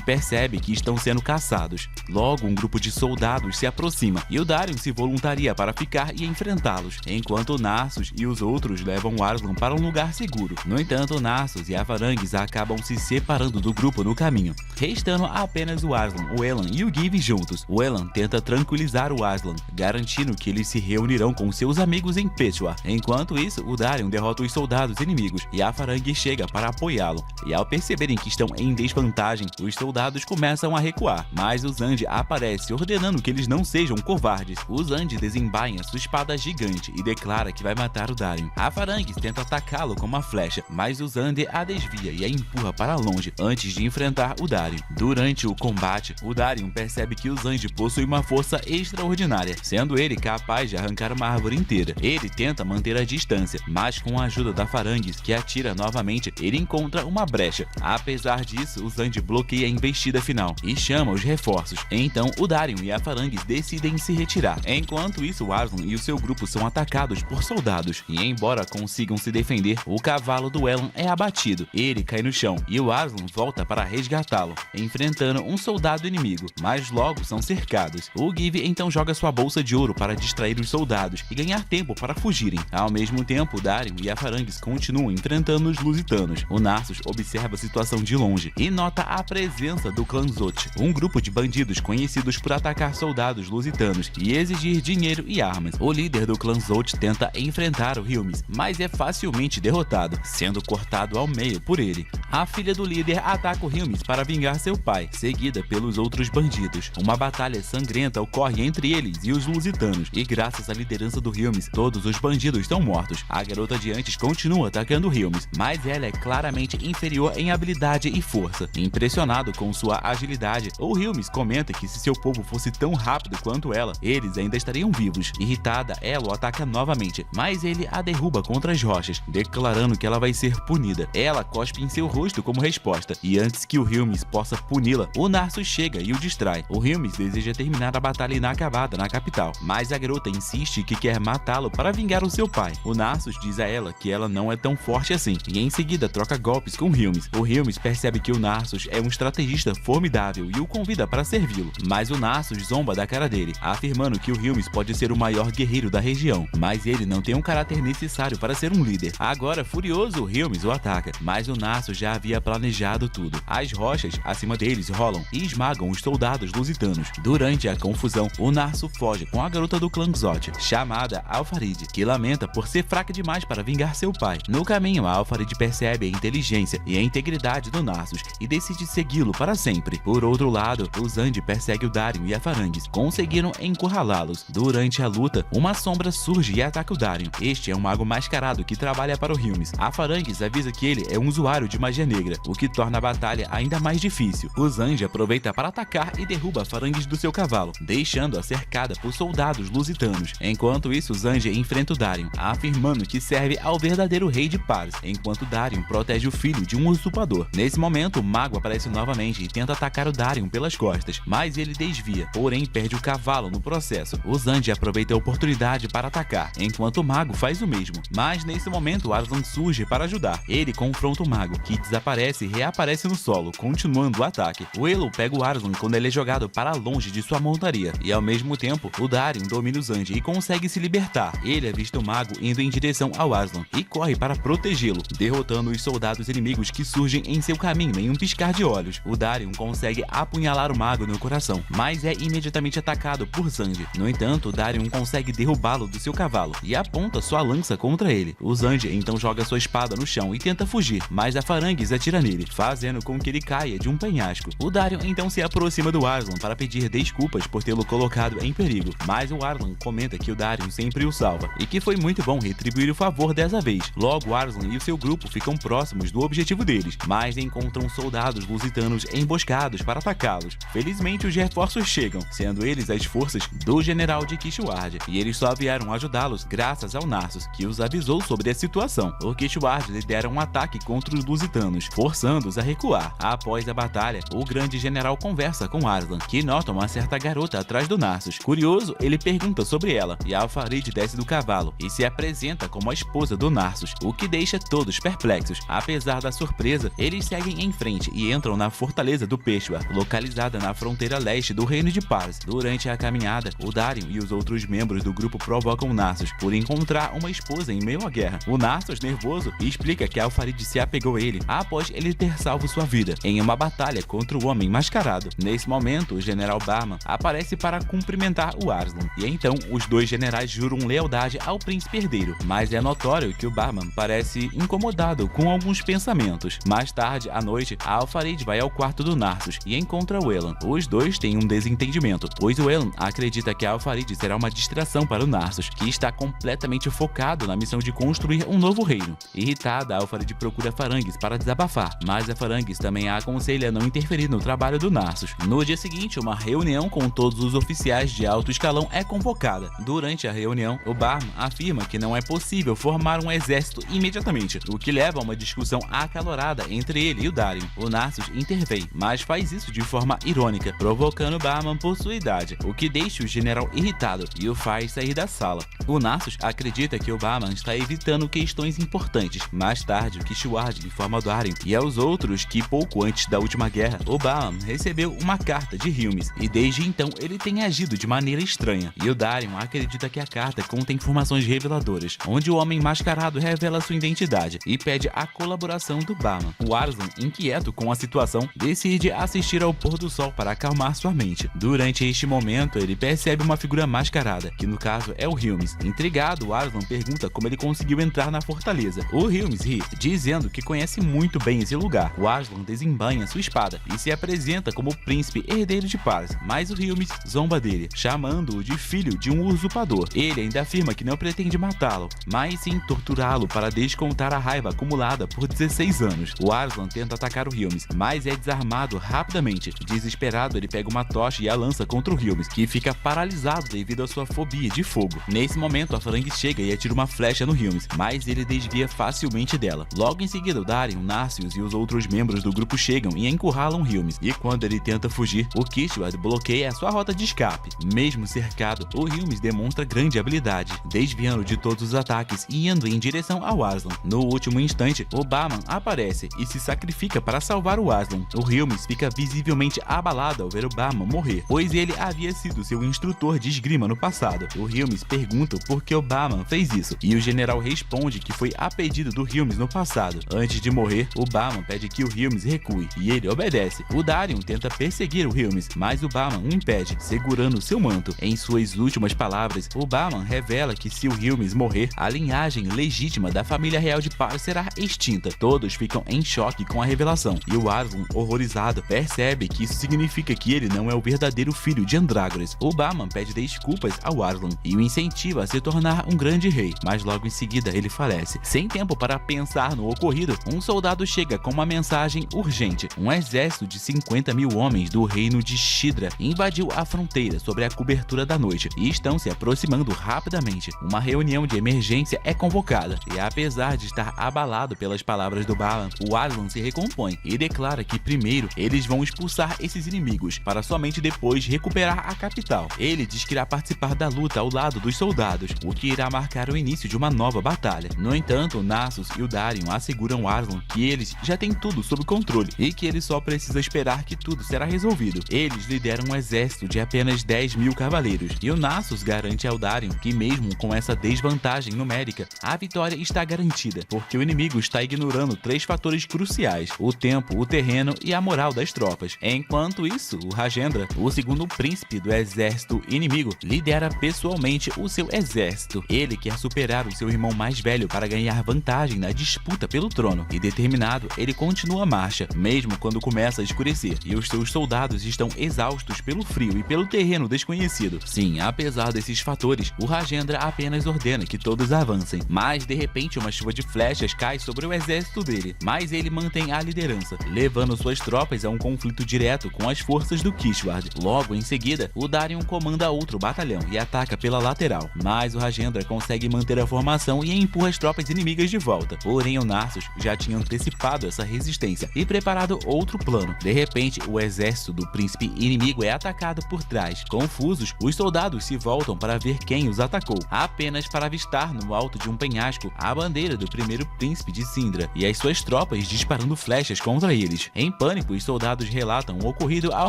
percebe que estão sendo caçados. Logo, um grupo de soldados se aproxima e o Darion se voluntaria para ficar e enfrentá-los, enquanto o Narsus e os outros levam o Arslan para um lugar seguro. No entanto, o Narsus e a Farangues acabam se separando do grupo no caminho, restando apenas o Arslan, o Elan e o Give juntos. O Elan tenta tranquilizar o Arslan, garantindo que eles se reunirão com seus amigos em Peshawar. Enquanto isso, o Darion derrota os soldados inimigos e a Farangues chega para apoiá-lo. E ao perceberem que estão em desvantagem, os soldados começam a recuar, mas o Zand aparece ordenando que eles não sejam covardes. O Zand desembainha sua espada gigante e declara que vai matar o Darion. A Farangues tenta atacá-lo com uma flecha, mas o Zand a desvia e a empurra para longe antes de enfrentar o Darion. Durante o combate, o Darion percebe que o Zand possui uma força extraordinária, sendo ele capaz de arrancar uma árvore inteira. Ele tenta manter a distância, mas com a ajuda da Farangues, que atira novamente, ele encontra uma brecha. Apesar disso, o Zand bloqueia a investida final e chama os reforços. Então, o Darion e a Farangues decidem se retirar. Enquanto isso, o Arslan e o seu grupo são atacados por soldados, e embora consigam se defender, o cavalo do Elan é abatido. Ele cai no chão e o Arslan volta para resgatá-lo, enfrentando um soldado inimigo, mas logo são cercados. O Give então joga sua bolsa de ouro para distrair os soldados e ganhar tempo para fugirem. Ao mesmo tempo, Darion e a Farangues continuam enfrentando os lusitanos. O Narsus observa a situação de longe e nota a presença do clã Zot, um grupo de bandidos conhecidos por atacar soldados lusitanos e exigir dinheiro e armas. O líder do clã Zot tenta enfrentar o Hilmis, mas é facilmente derrotado, sendo cortado ao meio por ele. A filha do líder ataca o Hilmis para vingar seu pai, seguida pelos outros bandidos. Uma batalha sangrenta ocorre entre eles e os lusitanos, e graças à liderança do Hilmis, todos os bandidos estão mortos. A garota de antes continua atacando o Hilmis, mas ela é claramente inferior em habilidade e força. Impressionado com sua agilidade, o Hilmis comenta que se seu povo fosse tão rápido quanto ela, eles ainda estariam vivos. Irritada, ela o ataca novamente, mas ele a derruba contra as rochas, declarando que ela vai ser punida. Ela cospe em seu rosto como resposta, e antes que o Hilmis possa puni-la, o Narsus chega e o distrai. O Hilmis deseja terminar a batalha inacabada na capital, mas a garota insiste que quer matá-lo para vingar o seu pai. O Narsus diz a ela que ela não é tão forte assim, e em seguida troca golpes com o Hilmis. O Hilmis percebe que o Narsus é um estrategista formidável e o convida para servi-lo, mas o Narsus zomba da cara dele, afirmando que o Hilmis pode ser o maior guerreiro da região, mas ele não tem um caráter necessário para ser um líder. Agora, furioso, o Hilmis o ataca, mas o Narsus já havia planejado tudo. As rochas acima deles rolam e esmagam os soldados lusitanos. Durante a confusão, o Narsus foge com a garota do clã Zot, chamada Alfarid, que lamenta por ser fraca demais para vingar seu pai. No caminho, a Alfarid percebe a inteligência e a integridade do Narsus e decide segui-lo para sempre. Por outro lado, o Zand persegue o Darion e a Farangues, conseguiram encurralá-los. Durante a luta, uma sombra surge e ataca o Darion. Este é um mago mascarado que trabalha para o Hilmis. A Farangues avisa que ele é um usuário de magia negra, o que torna a batalha ainda mais difícil. O Zand aproveita para atacar e derruba a Farangues do seu cavalo, deixando-a cercada por soldados lusitanos. Enquanto isso, Zand enfrenta o Darion, afirmando que serve ao verdadeiro rei de Pars, enquanto Darion protege o filho de um usurpador. Nesse momento, o mago aparece novamente e tenta atacar o Darion pelas costas, mas ele desvia, porém perde o cavalo no processo. O Zand aproveita a oportunidade para atacar, enquanto o mago faz o mesmo. Mas nesse momento, o Arslan surge para ajudar. Ele confronta o mago, que desaparece e reaparece no solo, continuando o ataque. O Elo pega o Arslan quando ele é jogado para longe de sua montaria, e ao mesmo tempo, o Darion domina o Zand e consegue se libertar. Ele avista o mago indo em direção ao Arslan e corre para protegê-lo, derrotando os soldados inimigos que surgem em seu caminho em um piscar de olhos. O Darion consegue apunhalar o mago no coração, mas é imediatamente atacado por Zand. No entanto, o Darion consegue derrubá-lo do seu cavalo e aponta sua lança contra ele. O Zand então joga sua espada no chão e tenta fugir, mas a Farangues atira nele, fazendo com que ele caia de um penhasco. O Darion então se aproxima do Arslan para pedir desculpas por tê-lo colocado em perigo, mas o Arslan comenta que o Darion sempre o salva e que foi muito bom retribuir o favor dessa vez. Logo, Arslan e o seu grupo ficam próximos do objetivo deles, mas encontram soldados lusitanos emboscados para atacá-los. Felizmente, os reforços chegam, sendo eles as forças do general de Kishward, e eles só vieram ajudá-los graças ao Narsus, que os avisou sobre a situação. O Kishward lidera um ataque contra os lusitanos, forçando-os a recuar. Após a batalha, o grande general conversa com Arslan, que nota uma certa garota atrás do Narsus. Curioso, ele pergunta sobre ela, e Alfarid desce do cavalo e se apresenta como a esposa esposa do Narsus, o que deixa todos perplexos. Apesar da surpresa, eles seguem em frente e entram na fortaleza do Peshwa, localizada na fronteira leste do reino de Pars. Durante a caminhada, o Darion e os outros membros do grupo provocam Narsus por encontrar uma esposa em meio à guerra. O Narsus, nervoso, explica que Al-Farid se apegou a ele após ele ter salvo sua vida em uma batalha contra o Homem Mascarado. Nesse momento, o general Barman aparece para cumprimentar o Arslan, e então os dois generais juram lealdade ao príncipe herdeiro, mas é notório que o Barman parece incomodado com alguns pensamentos. Mais tarde, à noite, Al-Farid vai ao quarto do Narsus e encontra o Elan. Os dois têm um desentendimento, pois o Elan acredita que Al-Farid será uma distração para o Narsus, que está completamente focado na missão de construir um novo reino. Irritada, Al-Farid procura Farangues para desabafar, mas a Farangues também a aconselha a não interferir no trabalho do Narsus. No dia seguinte, uma reunião com todos os oficiais de alto escalão é convocada. Durante a reunião, o Barman afirma que não é possível formar um exército imediatamente, o que leva a uma discussão acalorada entre ele e o Darion. O Narsus intervém, mas faz isso de forma irônica, provocando Barman por sua idade, o que deixa o general irritado e o faz sair da sala. O Narsus acredita que o Barman está evitando questões importantes. Mais tarde, o Kishward informa ao Darion e aos outros que pouco antes da última guerra, o Barman recebeu uma carta de Hilmis e desde então ele tem agido de maneira estranha. E o Darion acredita que a carta contém informações reveladoras, onde o Homem Mascarado revela sua identidade e pede a colaboração do Barman. O Arslan, inquieto com a situação, decide assistir ao pôr do sol para acalmar sua mente. Durante este momento, ele percebe uma figura mascarada, que no caso é o Hilmis. Intrigado, o Arslan pergunta como ele conseguiu entrar na fortaleza. O Hilmis ri, dizendo que conhece muito bem esse lugar. O Arslan desembainha sua espada e se apresenta como o príncipe herdeiro de Pars, mas o Hilmis zomba dele, chamando-o de filho de um usurpador. Ele ainda afirma que não pretende matá-lo, mas sim torturá-lo para descontar a raiva acumulada por 16 anos. O Arslan tenta atacar o Hilmis, mas é desarmado rapidamente. Desesperado, ele pega uma tocha e a lança contra o Hilmis, que fica paralisado devido à sua fobia de fogo. Nesse momento, a Farangues chega e atira uma flecha no Hilmis, mas ele desvia facilmente dela. Logo em seguida, o Darion, Narsius e os outros membros do grupo chegam e encurralam o Hilmis, e quando ele tenta fugir, o Kishward bloqueia a sua rota de escape. Mesmo cercado, o Hilmis demonstra grande habilidade, desviando de todos os ataques e indo em direção ao Arslan. No último instante, o Barman aparece e se sacrifica para salvar o Arslan. O Hilmis fica visivelmente abalado ao ver o Barman morrer, pois ele havia sido seu instrutor de esgrima no passado. O Hilmis pergunta por que o Barman fez isso, e o general responde que foi a pedido do Hilmis no passado. Antes de morrer, o Barman pede que o Hilmis recue, e ele obedece. O Darion tenta perseguir o Hilmis, mas o Barman o impede, segurando seu manto. Em suas últimas palavras, o Barman revela que se o Hilmis morrer, a linhagem legítima da família real de Pars será extinta. Todos ficam em choque com a revelação, e o Arslan, horrorizado, percebe que isso significa que ele não é o verdadeiro filho de Andrágoras. O Barman pede desculpas ao Arslan e o incentiva a se tornar um grande rei, mas logo em seguida ele falece. Sem tempo para pensar no ocorrido, um soldado chega com uma mensagem urgente. Um exército de 50.000 homens do reino de Shidra invadiu a fronteira sobre a cobertura da noite e estão se aproximando rapidamente. Uma reunião de emergência é convocada e, apesar de estar abalado pelas palavras do Barman, o Arslan se recompõe e declara que primeiro eles vão expulsar esses inimigos para somente depois recuperar a capital. Ele diz que irá participar da luta ao lado dos soldados, o que irá marcar o início de uma nova batalha. No entanto, Narsus e o Darion asseguram Arslan que eles já têm tudo sob controle e que ele só precisa esperar que tudo será resolvido. Eles lideram um exército de apenas 10.000 cavaleiros e o Narsus garante ao Darion que mesmo com essa desvantagem numérica, a vitória está garantida, porque o inimigo está ignorando 3 fatores cruciais: o tempo, o terreno e a moral das tropas. Enquanto isso, o Rajendra, o segundo príncipe do exército inimigo, lidera pessoalmente o seu exército. Ele quer superar o seu irmão mais velho para ganhar vantagem na disputa pelo trono, e determinado, ele continua a marcha, mesmo quando começa a escurecer, e os seus soldados estão exaustos pelo frio e pelo terreno desconhecido. Sim, apesar desses fatores, o Rajendra apenas ordena que todos avancem, mas de repente uma chuva de flechas cai sobre o exército dele, mas ele mantém a liderança, levando suas tropas a um conflito direto com as forças do Kishward. Logo em seguida, o Darion comanda outro batalhão e ataca pela lateral, mas o Rajendra consegue manter a formação e empurra as tropas inimigas de volta. Porém, o Narsus já tinha antecipado essa resistência e preparado outro plano. De repente, o exército do príncipe inimigo é atacado por trás. Confusos, os soldados se voltam para ver quem os atacou, apenas para avistar no alto de um penhasco a bandeira do primeiro príncipe de Sindra e as suas tropas disparando flechas contra eles. Em pânico, os soldados relatam o ocorrido ao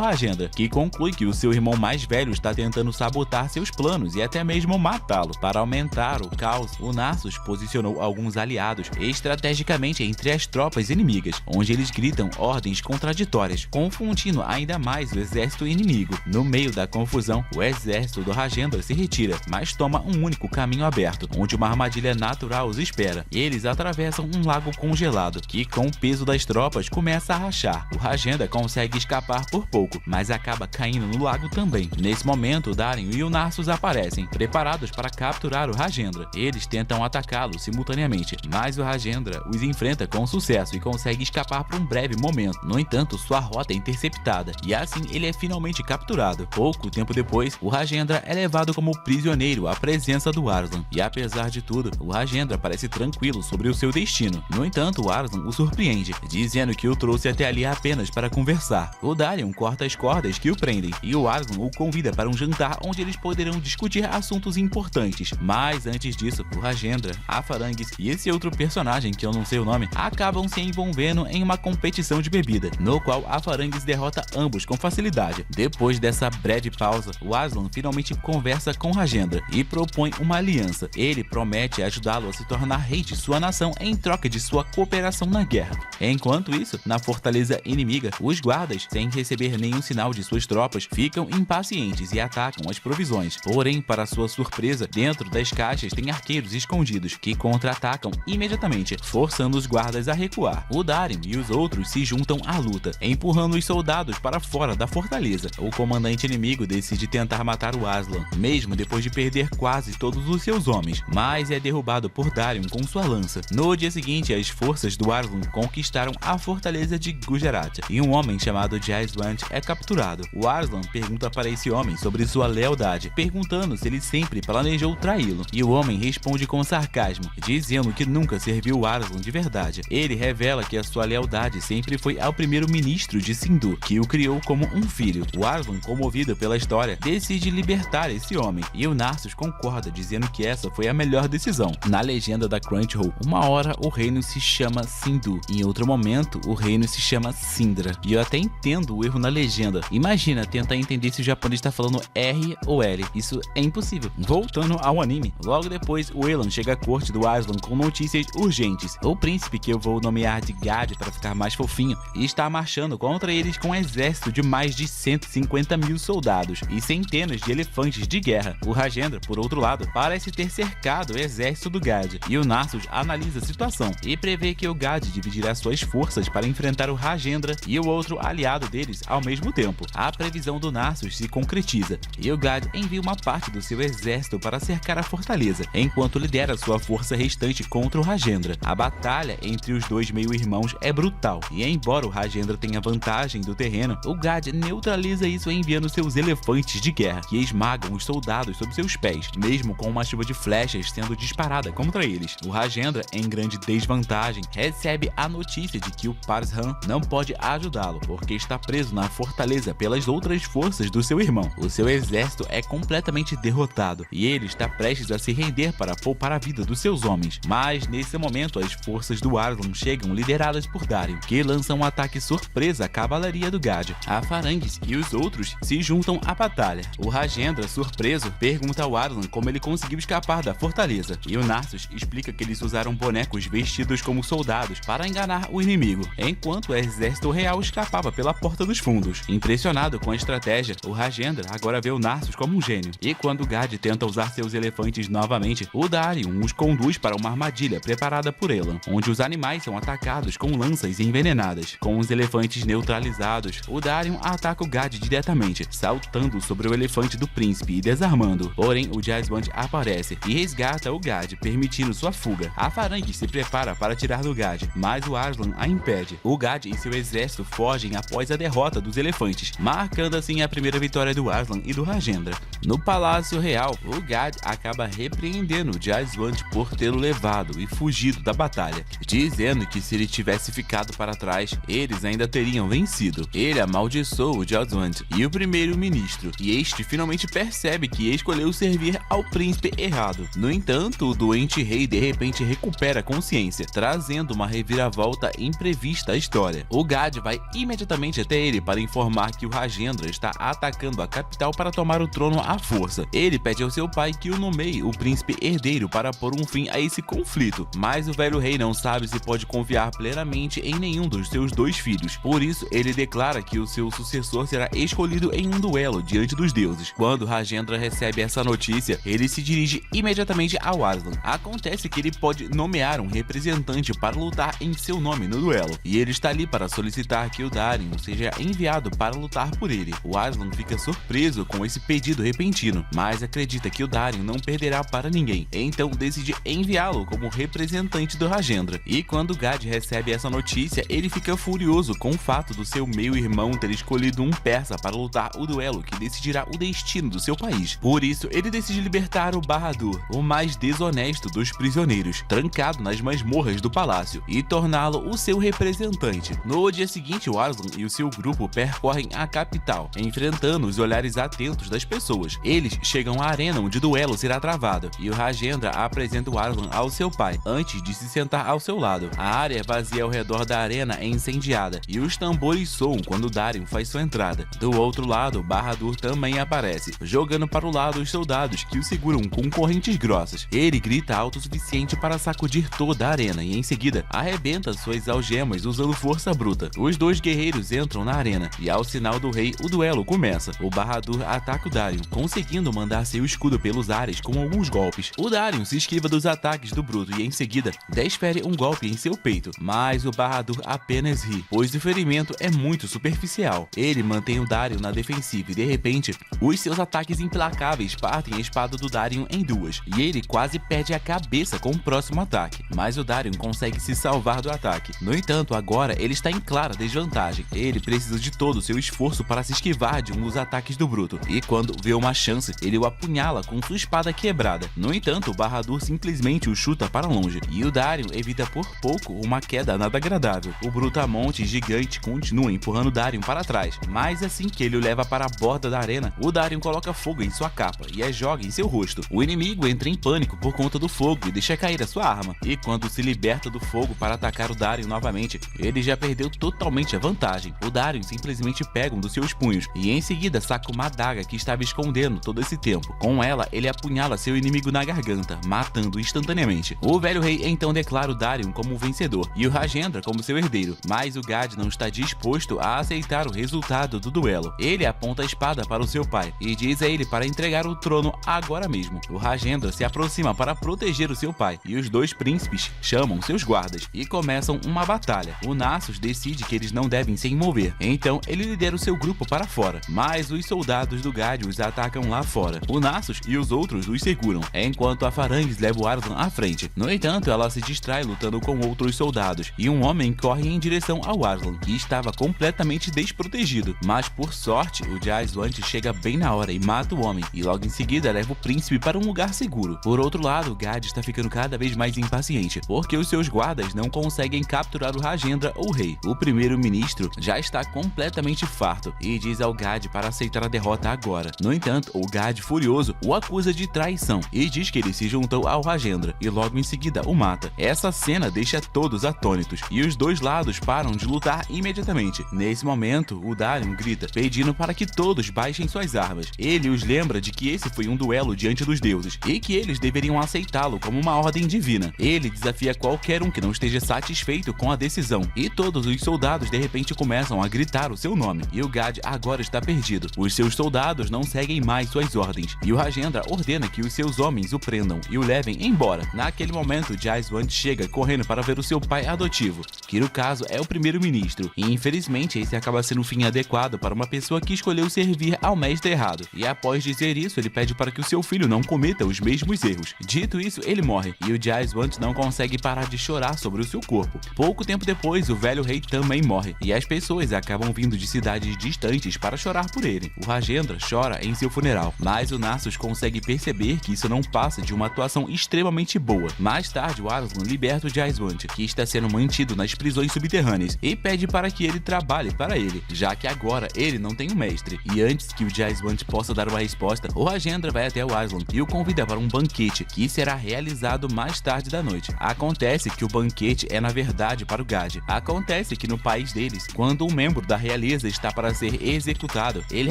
Rajendra, que conclui que o seu irmão mais velho está tentando sabotar seus planos e até mesmo matá-lo. Para aumentar o caos, o Narsus posicionou alguns aliados estrategicamente entre as tropas inimigas, onde eles gritam ordens contraditórias, confundindo ainda mais o exército inimigo. No meio da confusão, o exército do Rajendra se retira, mas toma um único caminho aberto, onde uma armadilha natural os espera. Eles atravessam um lago congelado, que com o peso das tropas começa a rachar. O Rajendra consegue escapar por pouco, mas acaba caindo no lago também. Nesse momento, Darin e o Narsus aparecem, preparados para capturar o Rajendra. Eles tentam atacá-lo simultaneamente, mas o Rajendra os enfrenta com sucesso e consegue escapar por um breve momento. No entanto, sua rota é interceptada e assim ele é finalmente capturado. Pouco tempo depois, o Rajendra é levado como prisioneiro à presença do Arslan, e apesar de tudo, o Rajendra parece tranquilo sobre o seu destino. No entanto, o Arslan o surpreende, dizendo que o trouxe até ali apenas para conversar. O Darion corta as cordas que o prendem e o Arslan o convida para um jantar onde eles poderão discutir assuntos importantes. Mas antes disso, o Rajendra, a Farangues e esse outro personagem que eu não sei o nome acabam se envolvendo em uma competição de bebida, no qual a Farangues derrota ambos com facilidade. Depois dessa breve pausa, o Arslan finalmente conversa com Rajendra e propõe uma aliança. Ele promete ajudá-lo a se tornar rei de sua nação em troca de sua cooperação na guerra. Enquanto isso, na fortaleza inimiga, os guardas, sem receber nenhum sinal de suas tropas, ficam impacientes e atacam as provisões. Porém, para sua surpresa, dentro das caixas tem arqueiros escondidos que contra-atacam imediatamente, forçando os guardas a recuar. O Darin e os outros se juntam à luta, empurrando os soldados para fora da fortaleza. O comandante inimigo decide tentar matar o Arslan, mesmo depois de perder quase todos os seus homens, mas é derrubado por Darin com sua lança. No dia seguinte, as forças do Arslan conquistaram a fortaleza de Gujarat e um homem chamado Jaiswant é capturado. O Arslan pergunta para esse homem sobre sua lealdade, perguntando se ele sempre planejou traí-lo, e o homem responde com sarcasmo, dizendo que nunca serviu o Arslan de verdade. Ele revela que a sua lealdade sempre foi ao primeiro-ministro de Sindhu, que o criou como um filho. O Arslan, comovido pela história, decide libertar esse homem, e o Narsus concorda, dizendo que essa foi a melhor decisão. Na legenda da Crunchyroll, uma hora o reino se chama Sindhu, em outro momento o reino se chama Sindra. E eu até entendo o erro na legenda. Imagina tentar entender se o japonês está falando R ou L. Isso é impossível. Voltando ao anime, logo depois o Elan chega à corte do Arslan com notícias urgentes. O príncipe, que eu vou nomear de Gad para ficar mais fofinho, está marchando contra eles com um exército de mais de 150 mil soldados e centenas de elefantes de guerra. O Rajendra, por outro lado, parece ter cercado o exército do Gad, e o Narsus analisa a situação e prevê que o Gad dividirá suas forças para enfrentar o Rajendra e o outro aliado deles ao mesmo tempo. A previsão do Narsus se concretiza e o Gad envia uma parte do seu exército para cercar a fortaleza, enquanto lidera sua força restante contra o Rajendra. A batalha entre os dois meio-irmãos é brutal, e embora o Rajendra tenha vantagem do terreno, o Gad neutraliza isso enviando seus elefantes de guerra, que esmagam os soldados sob seus pés, mesmo com uma chuva de flechas sendo disparada contra eles. O Rajendra, em grande desvantagem, recebe a notícia de que o Parshan não pode ajudá-lo, porque está preso na fortaleza pelas outras forças do seu irmão. O seu exército é completamente derrotado, e ele está prestes a se render para poupar a vida dos seus homens. Mas, nesse momento, as forças do Arslan chegam lideradas por Darin, que lança um ataque surpresa à cavalaria do Gad. A Farangues e os outros se juntam à batalha. O Rajendra, surpreso, pergunta ao Arslan como ele conseguiu escapar da fortaleza, e o Narsus explica que eles usaram bonecos vestidos como soldados para enganar o inimigo, enquanto o exército real escapava pela porta dos fundos. Impressionado com a estratégia, o Rajendra agora vê o Narsus como um gênio, e quando Gad tenta usar seus elefantes novamente, o Darion os conduz para uma armadilha preparada por Elan, onde os animais são atacados com lanças envenenadas. Com os elefantes neutralizados, o Darion ataca o Gad diretamente, saltando sobre o elefante do príncipe e desarmando. Porém, o Jaiswant aparece e resgata o Gad, permitindo sua fuga. A Farangues se prepara para tirar do Gad, mas o Arslan a impede. O Gad e seu exército fogem após a derrota dos elefantes, marcando assim a primeira vitória do Arslan e do Rajendra. No Palácio Real, o Gad acaba repreendendo o Jaiswant por tê-lo levado e fugido da batalha, dizendo que se ele tivesse ficado para trás, eles ainda teriam vencido. Ele amaldiçoa o Jaiswant e o primeiro-ministro, e este finalmente percebe que escolheu servir ao príncipe errado. No entanto, enquanto o doente rei de repente recupera a consciência, trazendo uma reviravolta imprevista à história. O Gad vai imediatamente até ele para informar que o Rajendra está atacando a capital para tomar o trono à força. Ele pede ao seu pai que o nomeie o príncipe herdeiro para pôr um fim a esse conflito, mas o velho rei não sabe se pode confiar plenamente em nenhum dos seus dois filhos. Por isso, ele declara que o seu sucessor será escolhido em um duelo diante dos deuses. Quando Rajendra recebe essa notícia, ele se dirige imediatamente ao Aslan. Acontece que ele pode nomear um representante para lutar em seu nome no duelo, e ele está ali para solicitar que o Darin seja enviado para lutar por ele. O Aslan fica surpreso com esse pedido repentino, mas acredita que o Darin não perderá para ninguém, então decide enviá-lo como representante do Rajendra. E quando Gad recebe essa notícia, ele fica furioso com o fato do seu meio-irmão ter escolhido um persa para lutar o duelo que decidirá o destino do seu país. Por isso, ele decide libertar o Barad-dûr, o mais desonesto dos prisioneiros, trancado nas masmorras do palácio, e torná-lo o seu representante. No dia seguinte, o Aslan e o seu grupo percorrem a capital, enfrentando os olhares atentos das pessoas. Eles chegam à arena onde o duelo será travado, e o Rajendra apresenta o Aslan ao seu pai, antes de se sentar ao seu lado. A área vazia ao redor da arena é incendiada, e os tambores soam quando Darin faz sua entrada. Do outro lado, Barad-dûr também aparece, jogando para o lado os soldados que o seguram com correntes grossas. Ele grita alto o suficiente para sacudir toda a arena e em seguida arrebenta suas algemas usando força bruta. Os dois guerreiros entram na arena e ao sinal do rei o duelo começa. O Barad-dûr ataca o Darin, conseguindo mandar seu escudo pelos ares com alguns golpes. O Darin se esquiva dos ataques do bruto e em seguida desfere um golpe em seu peito, mas o Barad-dûr apenas ri, pois o ferimento é muito superficial. Ele mantém o Darin na defensiva e de repente os seus ataques implacáveis partem a espada do Darin em duas, e ele quase perde a cabeça com o próximo ataque, mas o Darin consegue se salvar do ataque. No entanto, agora ele está em clara desvantagem. Ele precisa de todo o seu esforço para se esquivar de um dos ataques do bruto, e quando vê uma chance, ele o apunhala com sua espada quebrada. No entanto, o Barad-dûr simplesmente o chuta para longe, e o Darin evita por pouco uma queda nada agradável. O brutamonte gigante continua empurrando o Darin para trás, mas assim que ele o leva para a borda da arena, o Darin coloca fogo em sua capa e a joga em seu rosto. O inimigo entra em pânico por conta do fogo e deixa cair a sua arma, e quando se liberta do fogo para atacar o Darin novamente, ele já perdeu totalmente a vantagem. O Darin simplesmente pega um dos seus punhos e em seguida saca uma adaga que estava escondendo todo esse tempo. Com ela, ele apunhala seu inimigo na garganta, matando instantaneamente. O velho rei então declara o Darin como o vencedor e o Rajendra como seu herdeiro, mas o Gad não está disposto a aceitar o resultado do duelo. Ele aponta a espada para o seu pai e diz a ele para entregar o trono agora mesmo. O Rajendra se aproxima para proteger o seu pai e os dois príncipes chamam seus guardas e começam uma batalha. O Nasus decide que eles não devem se mover, então ele lidera o seu grupo para fora, mas os soldados do Gad os atacam lá fora. O Nasus e os outros os seguram, enquanto a Farangues leva o Aslan à frente. No entanto, ela se distrai lutando com outros soldados, e um homem corre em direção ao Aslan, que estava completamente desprotegido, mas por sorte, o Jaiswant chega bem na hora e mata o homem, e logo em seguida leva o príncipe para um lugar seguro. Por outro lado, o Gad está ficando cada vez mais impaciente, porque os seus guardas não conseguem capturar o Rajendra ou rei. O primeiro-ministro já está completamente farto e diz ao Gad para aceitar a derrota agora. No entanto, o Gad, furioso, o acusa de traição e diz que ele se juntou ao Rajendra e logo em seguida o mata. Essa cena deixa todos atônitos e os dois lados param de lutar imediatamente. Nesse momento, o Darin grita, pedindo para que todos baixem suas armas. Ele os lembra de que esse foi um duelo diante dos deuses e que eles deveriam aceitá-lo como uma ordem divina. Ele desafia qualquer um que não esteja satisfeito com a decisão, e todos os soldados de repente começam a gritar o seu nome, e o Gad agora está perdido. Os seus soldados não seguem mais suas ordens, e o Rajendra ordena que os seus homens o prendam e o levem embora. Naquele momento, Jaiswant chega correndo para ver o seu pai adotivo, que no caso é o primeiro-ministro, e infelizmente esse acaba sendo um fim adequado para uma pessoa que escolheu servir ao mestre errado, e após dizer isso, ele pede para que o seu filho não cometa os mesmos erros. Dito isso, ele morre, e o Jaiswant não consegue parar de chorar sobre o seu corpo. Pouco tempo depois, o velho rei também morre, e as pessoas acabam vindo de cidades distantes para chorar por ele. O Rajendra chora em seu funeral, mas o Nasus consegue perceber que isso não passa de uma atuação extremamente boa. Mais tarde, o Aslan liberta o Jaiswant, que está sendo mantido nas prisões subterrâneas, e pede para que ele trabalhe para ele, já que agora ele não tem um mestre. E antes que o Jaiswant possa dar uma resposta, o Rajendra vai até o Aslan e o convida para um banquete, que será realizado mais tarde da noite. Acontece que o banquete é na verdade para o Gad. Acontece que no país deles, quando um membro da realeza está para ser executado, ele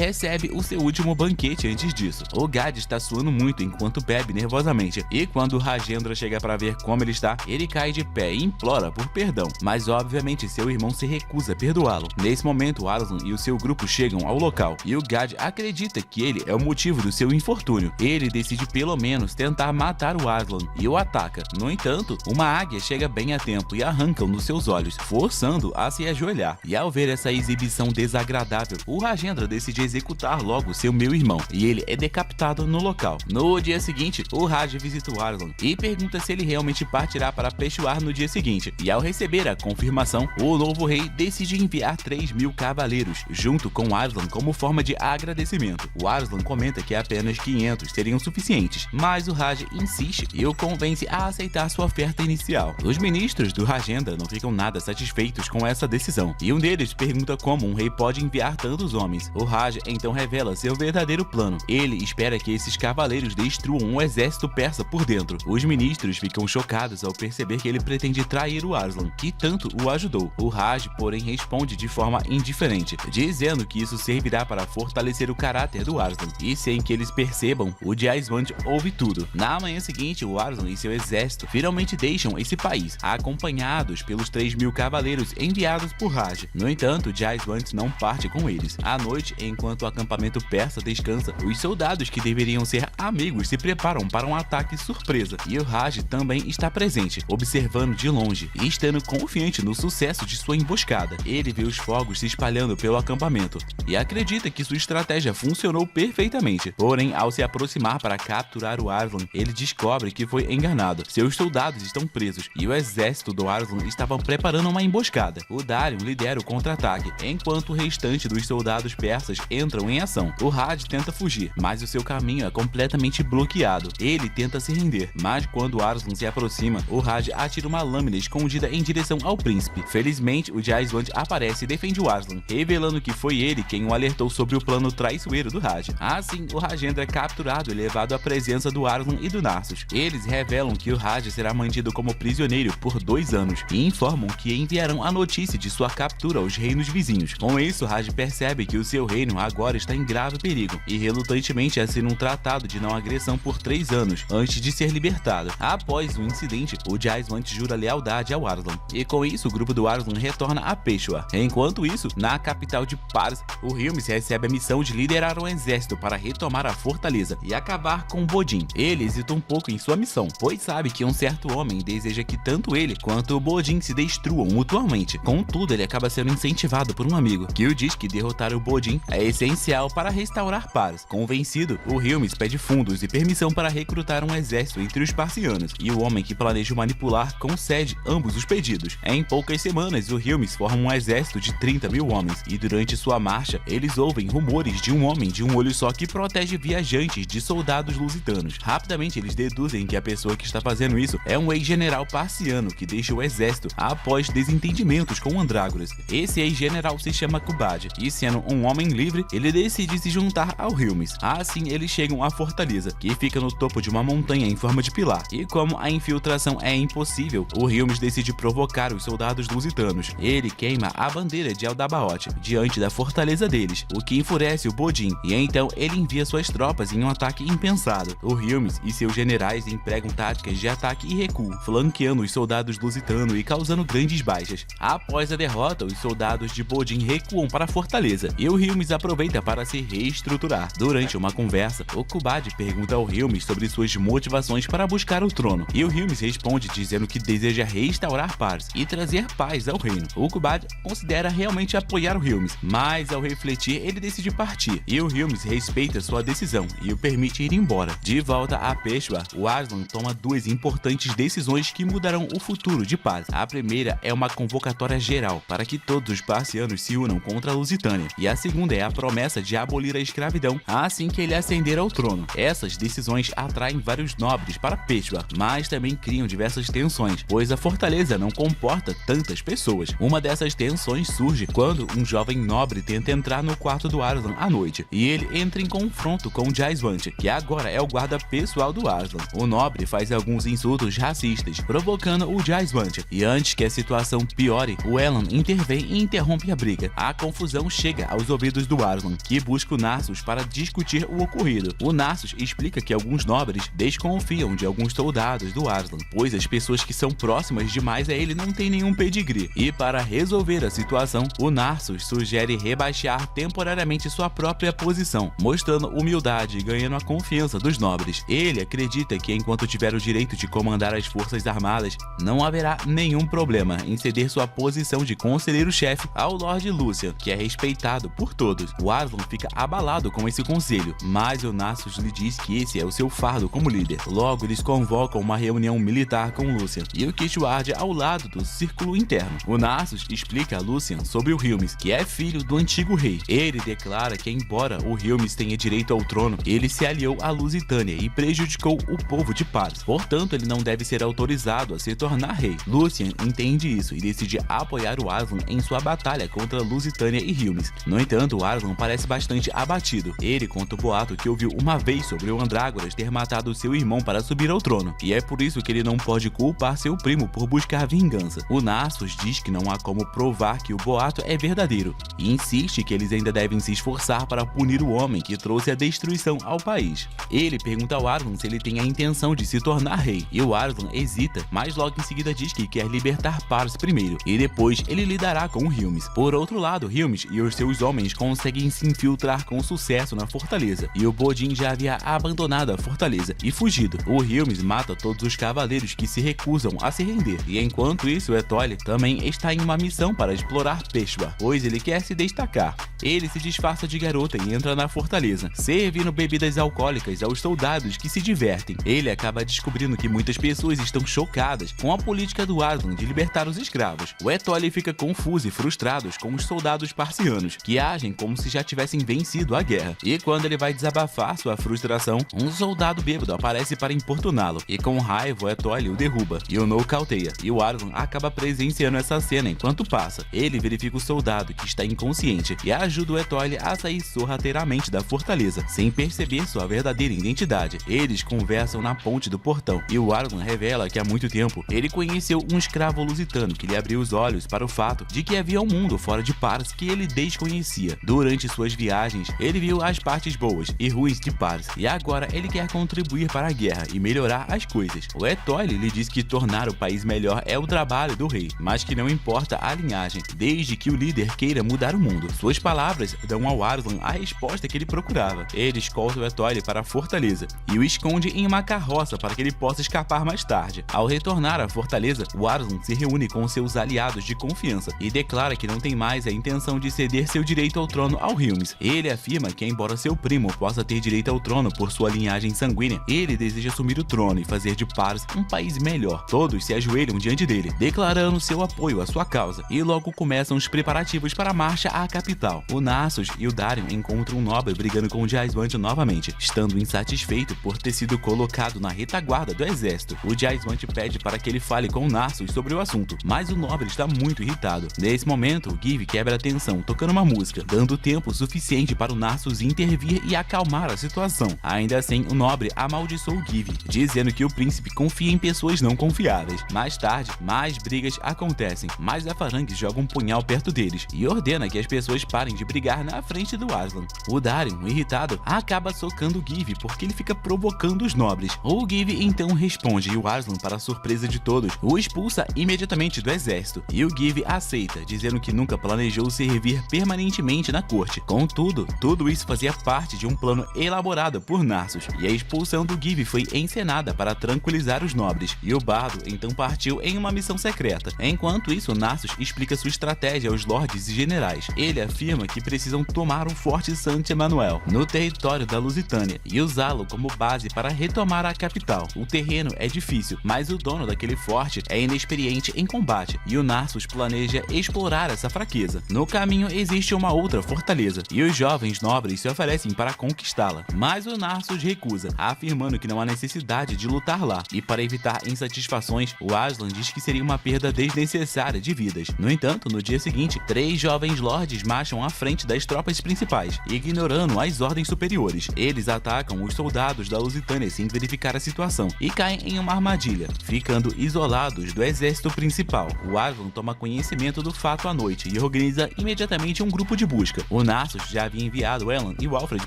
recebe o seu último banquete antes disso. O Gad está suando muito enquanto bebe nervosamente, e quando Rajendra chega para ver como ele está, ele cai de pé e implora por perdão, mas obviamente seu irmão se recusa a perdoá-lo. Nesse momento, Arslan e o seu grupo chegam ao local, e o Gad acredita que ele é o motivo do seu infortúnio. Ele decide pelo menos tentar matar o Arslan e o ataca. No entanto, uma águia chega bem a tempo e arranca um dos seus olhos, forçando a se ajoelhar. E ao ver essa exibição desagradável, o Rajendra decide executar logo seu meio-irmão, e ele é decapitado no local. No dia seguinte, o Raj visita o Arslan e pergunta se ele realmente partirá para Peshawar no dia seguinte, e ao receber a confirmação, o novo rei decide enviar 3.000 cavaleiros, junto com Arslan como forma de agradecimento. O Arslan comenta que apenas 500 seriam suficientes, mas o Raj insiste e o convence a aceitar sua oferta inicial. Os ministros do Rajendra não ficam nada satisfeitos com essa decisão, e um deles pergunta como um rei pode enviar tantos homens. O Raj então revela seu verdadeiro plano. Ele espera que esses cavaleiros destruam um exército persa por dentro. Os ministros ficam chocados ao perceber que ele pretende trair o Arslan, que tanto o ajudou. O Raj, porém, responde de forma indiferente, dizendo que isso servirá para fortalecer o caráter do Arslan, e sem que eles percebam, o Jaisvant ouve tudo. Na manhã seguinte, o Arslan e seu exército finalmente deixam esse país, acompanhados pelos 3.000 cavaleiros enviados por Raj. No entanto, Jaisvant não parte com eles. À noite, enquanto o acampamento persa descansa, os soldados que deveriam ser amigos se preparam para um ataque surpresa, e o Raj também está presente, observando de longe e estando confiante no sucesso de sua emboscada. Ele vê os fogos se espalhando pelo acampamento e acredita que sua estratégia funcionou perfeitamente. Porém, ao se aproximar para capturar o Arslan, ele descobre que foi enganado. Seus soldados estão presos e o exército do Arslan estava preparando uma emboscada. O Darion lidera o contra-ataque, enquanto o restante dos soldados persas entram em ação. O Raj tenta fugir, mas o seu caminho é completamente bloqueado. Ele tenta se render, mas quando Arslan se aproxima, o Raj atira uma lâmina escondida em direção ao príncipe. Felizmente, o Jaisvant aparece e defende o Arslan, revelando que foi ele quem o alertou sobre o plano traiçoeiro do Raj. Assim, o Rajendra é capturado e levado à presença do Arslan e do Narsus. Eles revelam que o Raj será mantido como prisioneiro por 2 anos e informam que enviarão a notícia de sua captura aos reinos vizinhos. Com isso, Raj percebe que o seu reino agora está em grave perigo e relutantemente assina um tratado de não agressão por 3 anos antes de ser libertado. Após o incidente, o Jaisvant jura lealdade ao Arslan, e com isso o grupo do Arslan retorna a Peshawar. Enquanto isso, na capital de Pars, o Hilmis recebe a missão de liderar um exército para retomar a fortaleza e acabar com Bodin. Ele hesita um pouco em sua missão, pois sabe que um certo homem deseja que tanto ele quanto o Bodin se destruam mutuamente. Contudo, ele acaba sendo incentivado por um amigo, que o diz que derrotar o Bodin é essencial para restaurar Pars. Convencido, o Hilmis pede fundos e permissão para recrutar um exército entre os parcianos, e o homem que planeja manipular concede ambos os pedidos. Em poucas semanas, o Hilmis forma um exército de 30.000 homens, e durante sua marcha, eles ouvem rumores de um homem de um olho só que protege viajantes de soldados lusitanos. Rapidamente, eles deduzem que a pessoa que está fazendo isso é um ex-general parciano que deixa o exército após desentendimentos com Andrágoras. Esse ex-general se chama Kubad, e sendo um homem livre, ele decide se juntar ao Hilmis. Assim, eles chegam à fortaleza, que fica no topo de uma montanha em forma de pilar, e como a infiltração é impossível, o Hilmis decide provocar os soldados lusitanos. Ele queima a bandeira de Aldabaoth diante da fortaleza deles, o que enfurece o Bodin, e então ele envia suas tropas em um ataque impensado. O Hilmis e seus generais empregam táticas de ataque e recuo, flanqueando os soldados lusitanos e causando grandes baixas. Após a derrota, os soldados de Bodin recuam para a fortaleza, e o Hilmis aproveita para se reestruturar. Durante uma conversa, o Kubad pergunta ao Hilmis sobre suas motivações para buscar o trono, e o Hilmis responde dizendo que deseja restaurar Pars e trazer paz ao reino. O Kubad considera realmente apoiar o Hilmis, mas ao refletir, ele decide partir, e o Hilmis respeita sua decisão e o permite ir embora. De volta a Peshawar, o Arslan toma 2 importantes decisões que mudarão o futuro de Pars. A primeira é uma convocatória geral para que todos os parcianos se unam contra a Lusitânia, e a segunda é a promessa de abolir a escravidão assim que ele ascender ao trono. Essas decisões atraem vários nobres para Peshawar, mas também criam diversas tensões, pois a fortaleza não comporta tantas pessoas. Uma dessas tensões surge quando um jovem nobre tenta entrar no quarto do Arslan à noite, e ele entra em confronto com Jaisvant, que agora é o guarda pessoal do do Aslan. O nobre faz alguns insultos racistas, provocando o Jaisvant, e antes que a situação piore, o Elend intervém e interrompe a briga. A confusão chega aos ouvidos do Aslan, que busca o Narsus para discutir o ocorrido. O Narsus explica que alguns nobres desconfiam de alguns soldados do Aslan, pois as pessoas que são próximas demais a ele não têm nenhum pedigree. E para resolver a situação, o Narsus sugere rebaixar temporariamente sua própria posição, mostrando humildade e ganhando a confiança dos nobres. Ele acredita que enquanto tiver o direito de comandar as forças armadas, não haverá nenhum problema em ceder sua posição de conselheiro-chefe ao Lord Lucian, que é respeitado por todos. O Aslan fica abalado com esse conselho, mas o Narsus lhe diz que esse é o seu fardo como líder. Logo, eles convocam uma reunião militar com Lucian e o Quixoad ao lado do círculo interno. O Narsus explica a Lucian sobre o Hilmis, que é filho do antigo rei. Ele declara que, embora o Hilmis tenha direito ao trono, ele se aliou à Lusitânia e prejudicou o povo de Paris. Portanto, ele não deve ser autorizado a se tornar rei. Lucian entende isso e decide apoiar o Aslan em sua batalha contra Lusitânia e Hilmis. No entanto, o Aslan parece bastante abatido. Ele conta o boato que ouviu uma vez sobre o Andrágoras ter matado seu irmão para subir ao trono, e é por isso que ele não pode culpar seu primo por buscar vingança. O Narsus diz que não há como provar que o boato é verdadeiro, e insiste que eles ainda devem se esforçar para punir o homem que trouxe a destruição ao país. Ele pergunta ao Aslan se ele tem a intenção de se tornar rei, e o Aslan hesita, mas logo em seguida diz que quer libertar Paris primeiro, e depois ele lidará com o Hilmis. Por outro lado, Hilmis e os seus homens conseguem se infiltrar com sucesso na fortaleza, e o Bodin já havia abandonado a fortaleza e fugido. O Hilmis mata todos os cavaleiros que se recusam a se render, e enquanto isso, Étoile também está em uma missão para explorar Peshwa, pois ele quer se destacar. Ele se disfarça de garota e entra na fortaleza, servindo bebidas alcoólicas aos soldados que se divertem. Ele acaba descobrindo que muitas pessoas estão chocadas com a política do Aslan de libertar os escravos. O Étoile fica confuso e frustrado com os soldados parcianos, que agem como se já tivessem vencido a guerra. E quando ele vai desabafar sua frustração, um soldado bêbado aparece para importuná-lo, e com raiva o Étoile o derruba e o nocauteia, e o Aslan acaba presenciando essa cena enquanto passa. Ele verifica o soldado, que está inconsciente, e ajuda o Étoile a sair sorrateiramente da fortaleza, sem perceber sua verdadeira identidade. Eles conversam na ponte do portão, e o Aslan revela que há muito tempo ele conheceu um escravo lusitano que lhe abriu os olhos para o fato de que havia um mundo fora de Paris que ele desconhecia. Durante suas viagens, ele viu as partes boas e ruins de Paris, e agora ele quer contribuir para a guerra e melhorar as coisas. O Étoile lhe diz que tornar o país melhor é o trabalho do rei, mas que não importa a linhagem, desde que o líder queira mudar o mundo. Suas palavras dão ao Aslan a resposta que ele procurava. Ele escolta o Étoile para a fortaleza e o esconde em uma carroça para que ele possa escapar mais tarde. Ao retornar à fortaleza, o Aslan se reúne com seus aliados de confiança e declara que não tem mais a intenção de ceder seu direito ao trono ao Hilmis. Ele afirma que, embora seu primo possa ter direito ao trono por sua linhagem sanguínea, ele deseja assumir o trono e fazer de Paris um país melhor. Todos se ajoelham diante dele, declarando seu apoio à sua causa, e logo começam os preparativos para a marcha à capital. O Narsus e o Darion encontram um nobre brigando com o Jaisvant novamente, estando insatisfeito por ter sido colocado na retaguarda do exército. O Jaisvant pede para que ele fale com o Narsus sobre o assunto, mas o nobre está muito irritado. Nesse momento, o Give quebra a tensão tocando uma música, dando tempo suficiente para o Narsus intervir e acalmar a situação. Ainda assim, o nobre amaldiçoa o Give, dizendo que o príncipe confia em pessoas não confiáveis. Mais tarde, mais brigas acontecem, mas a Farangue joga um punhal perto deles e ordena que as pessoas parem de brigar na frente do Aslan. O Darion, irritado, acaba socando o Give porque ele fica provocando os nobres. O Give então responde, e o Aslan, para surpresa de todos, o expulsa imediatamente do exército, e o Give aceita, dizendo que nunca planejou servir permanentemente na corte. Contudo, tudo isso fazia parte de um plano elaborado por Narsus, e a expulsão do Give foi encenada para tranquilizar os nobres, e o bardo então partiu em uma missão secreta. Enquanto isso, Narsus explica sua estratégia aos lordes e generais. Ele afirma que precisam tomar o Forte Saint-Emmanuel, no território da Lusitânia, e usá-lo como base para retomar a capital. O terreno é difícil, mas o dono daquele forte é inexperiente em combate, e o Narsus planeja explorar essa fraqueza. No caminho existe uma outra fortaleza, e os jovens nobres se oferecem para conquistá-la, mas o Narsus recusa, afirmando que não há necessidade de lutar lá, e para evitar insatisfações, o Aslan diz que seria uma perda desnecessária de vidas. No entanto, no dia seguinte, 3 jovens lordes marcham à frente das tropas principais, ignorando as ordens superiores. Eles atacam os soldados da Lusitânia Lusitânia sem verificar a situação e caem em uma armadilha, ficando isolados do exército principal. O Aslan toma conhecimento do fato à noite e organiza imediatamente um grupo de busca. O Narsus já havia enviado Elan e o Alfred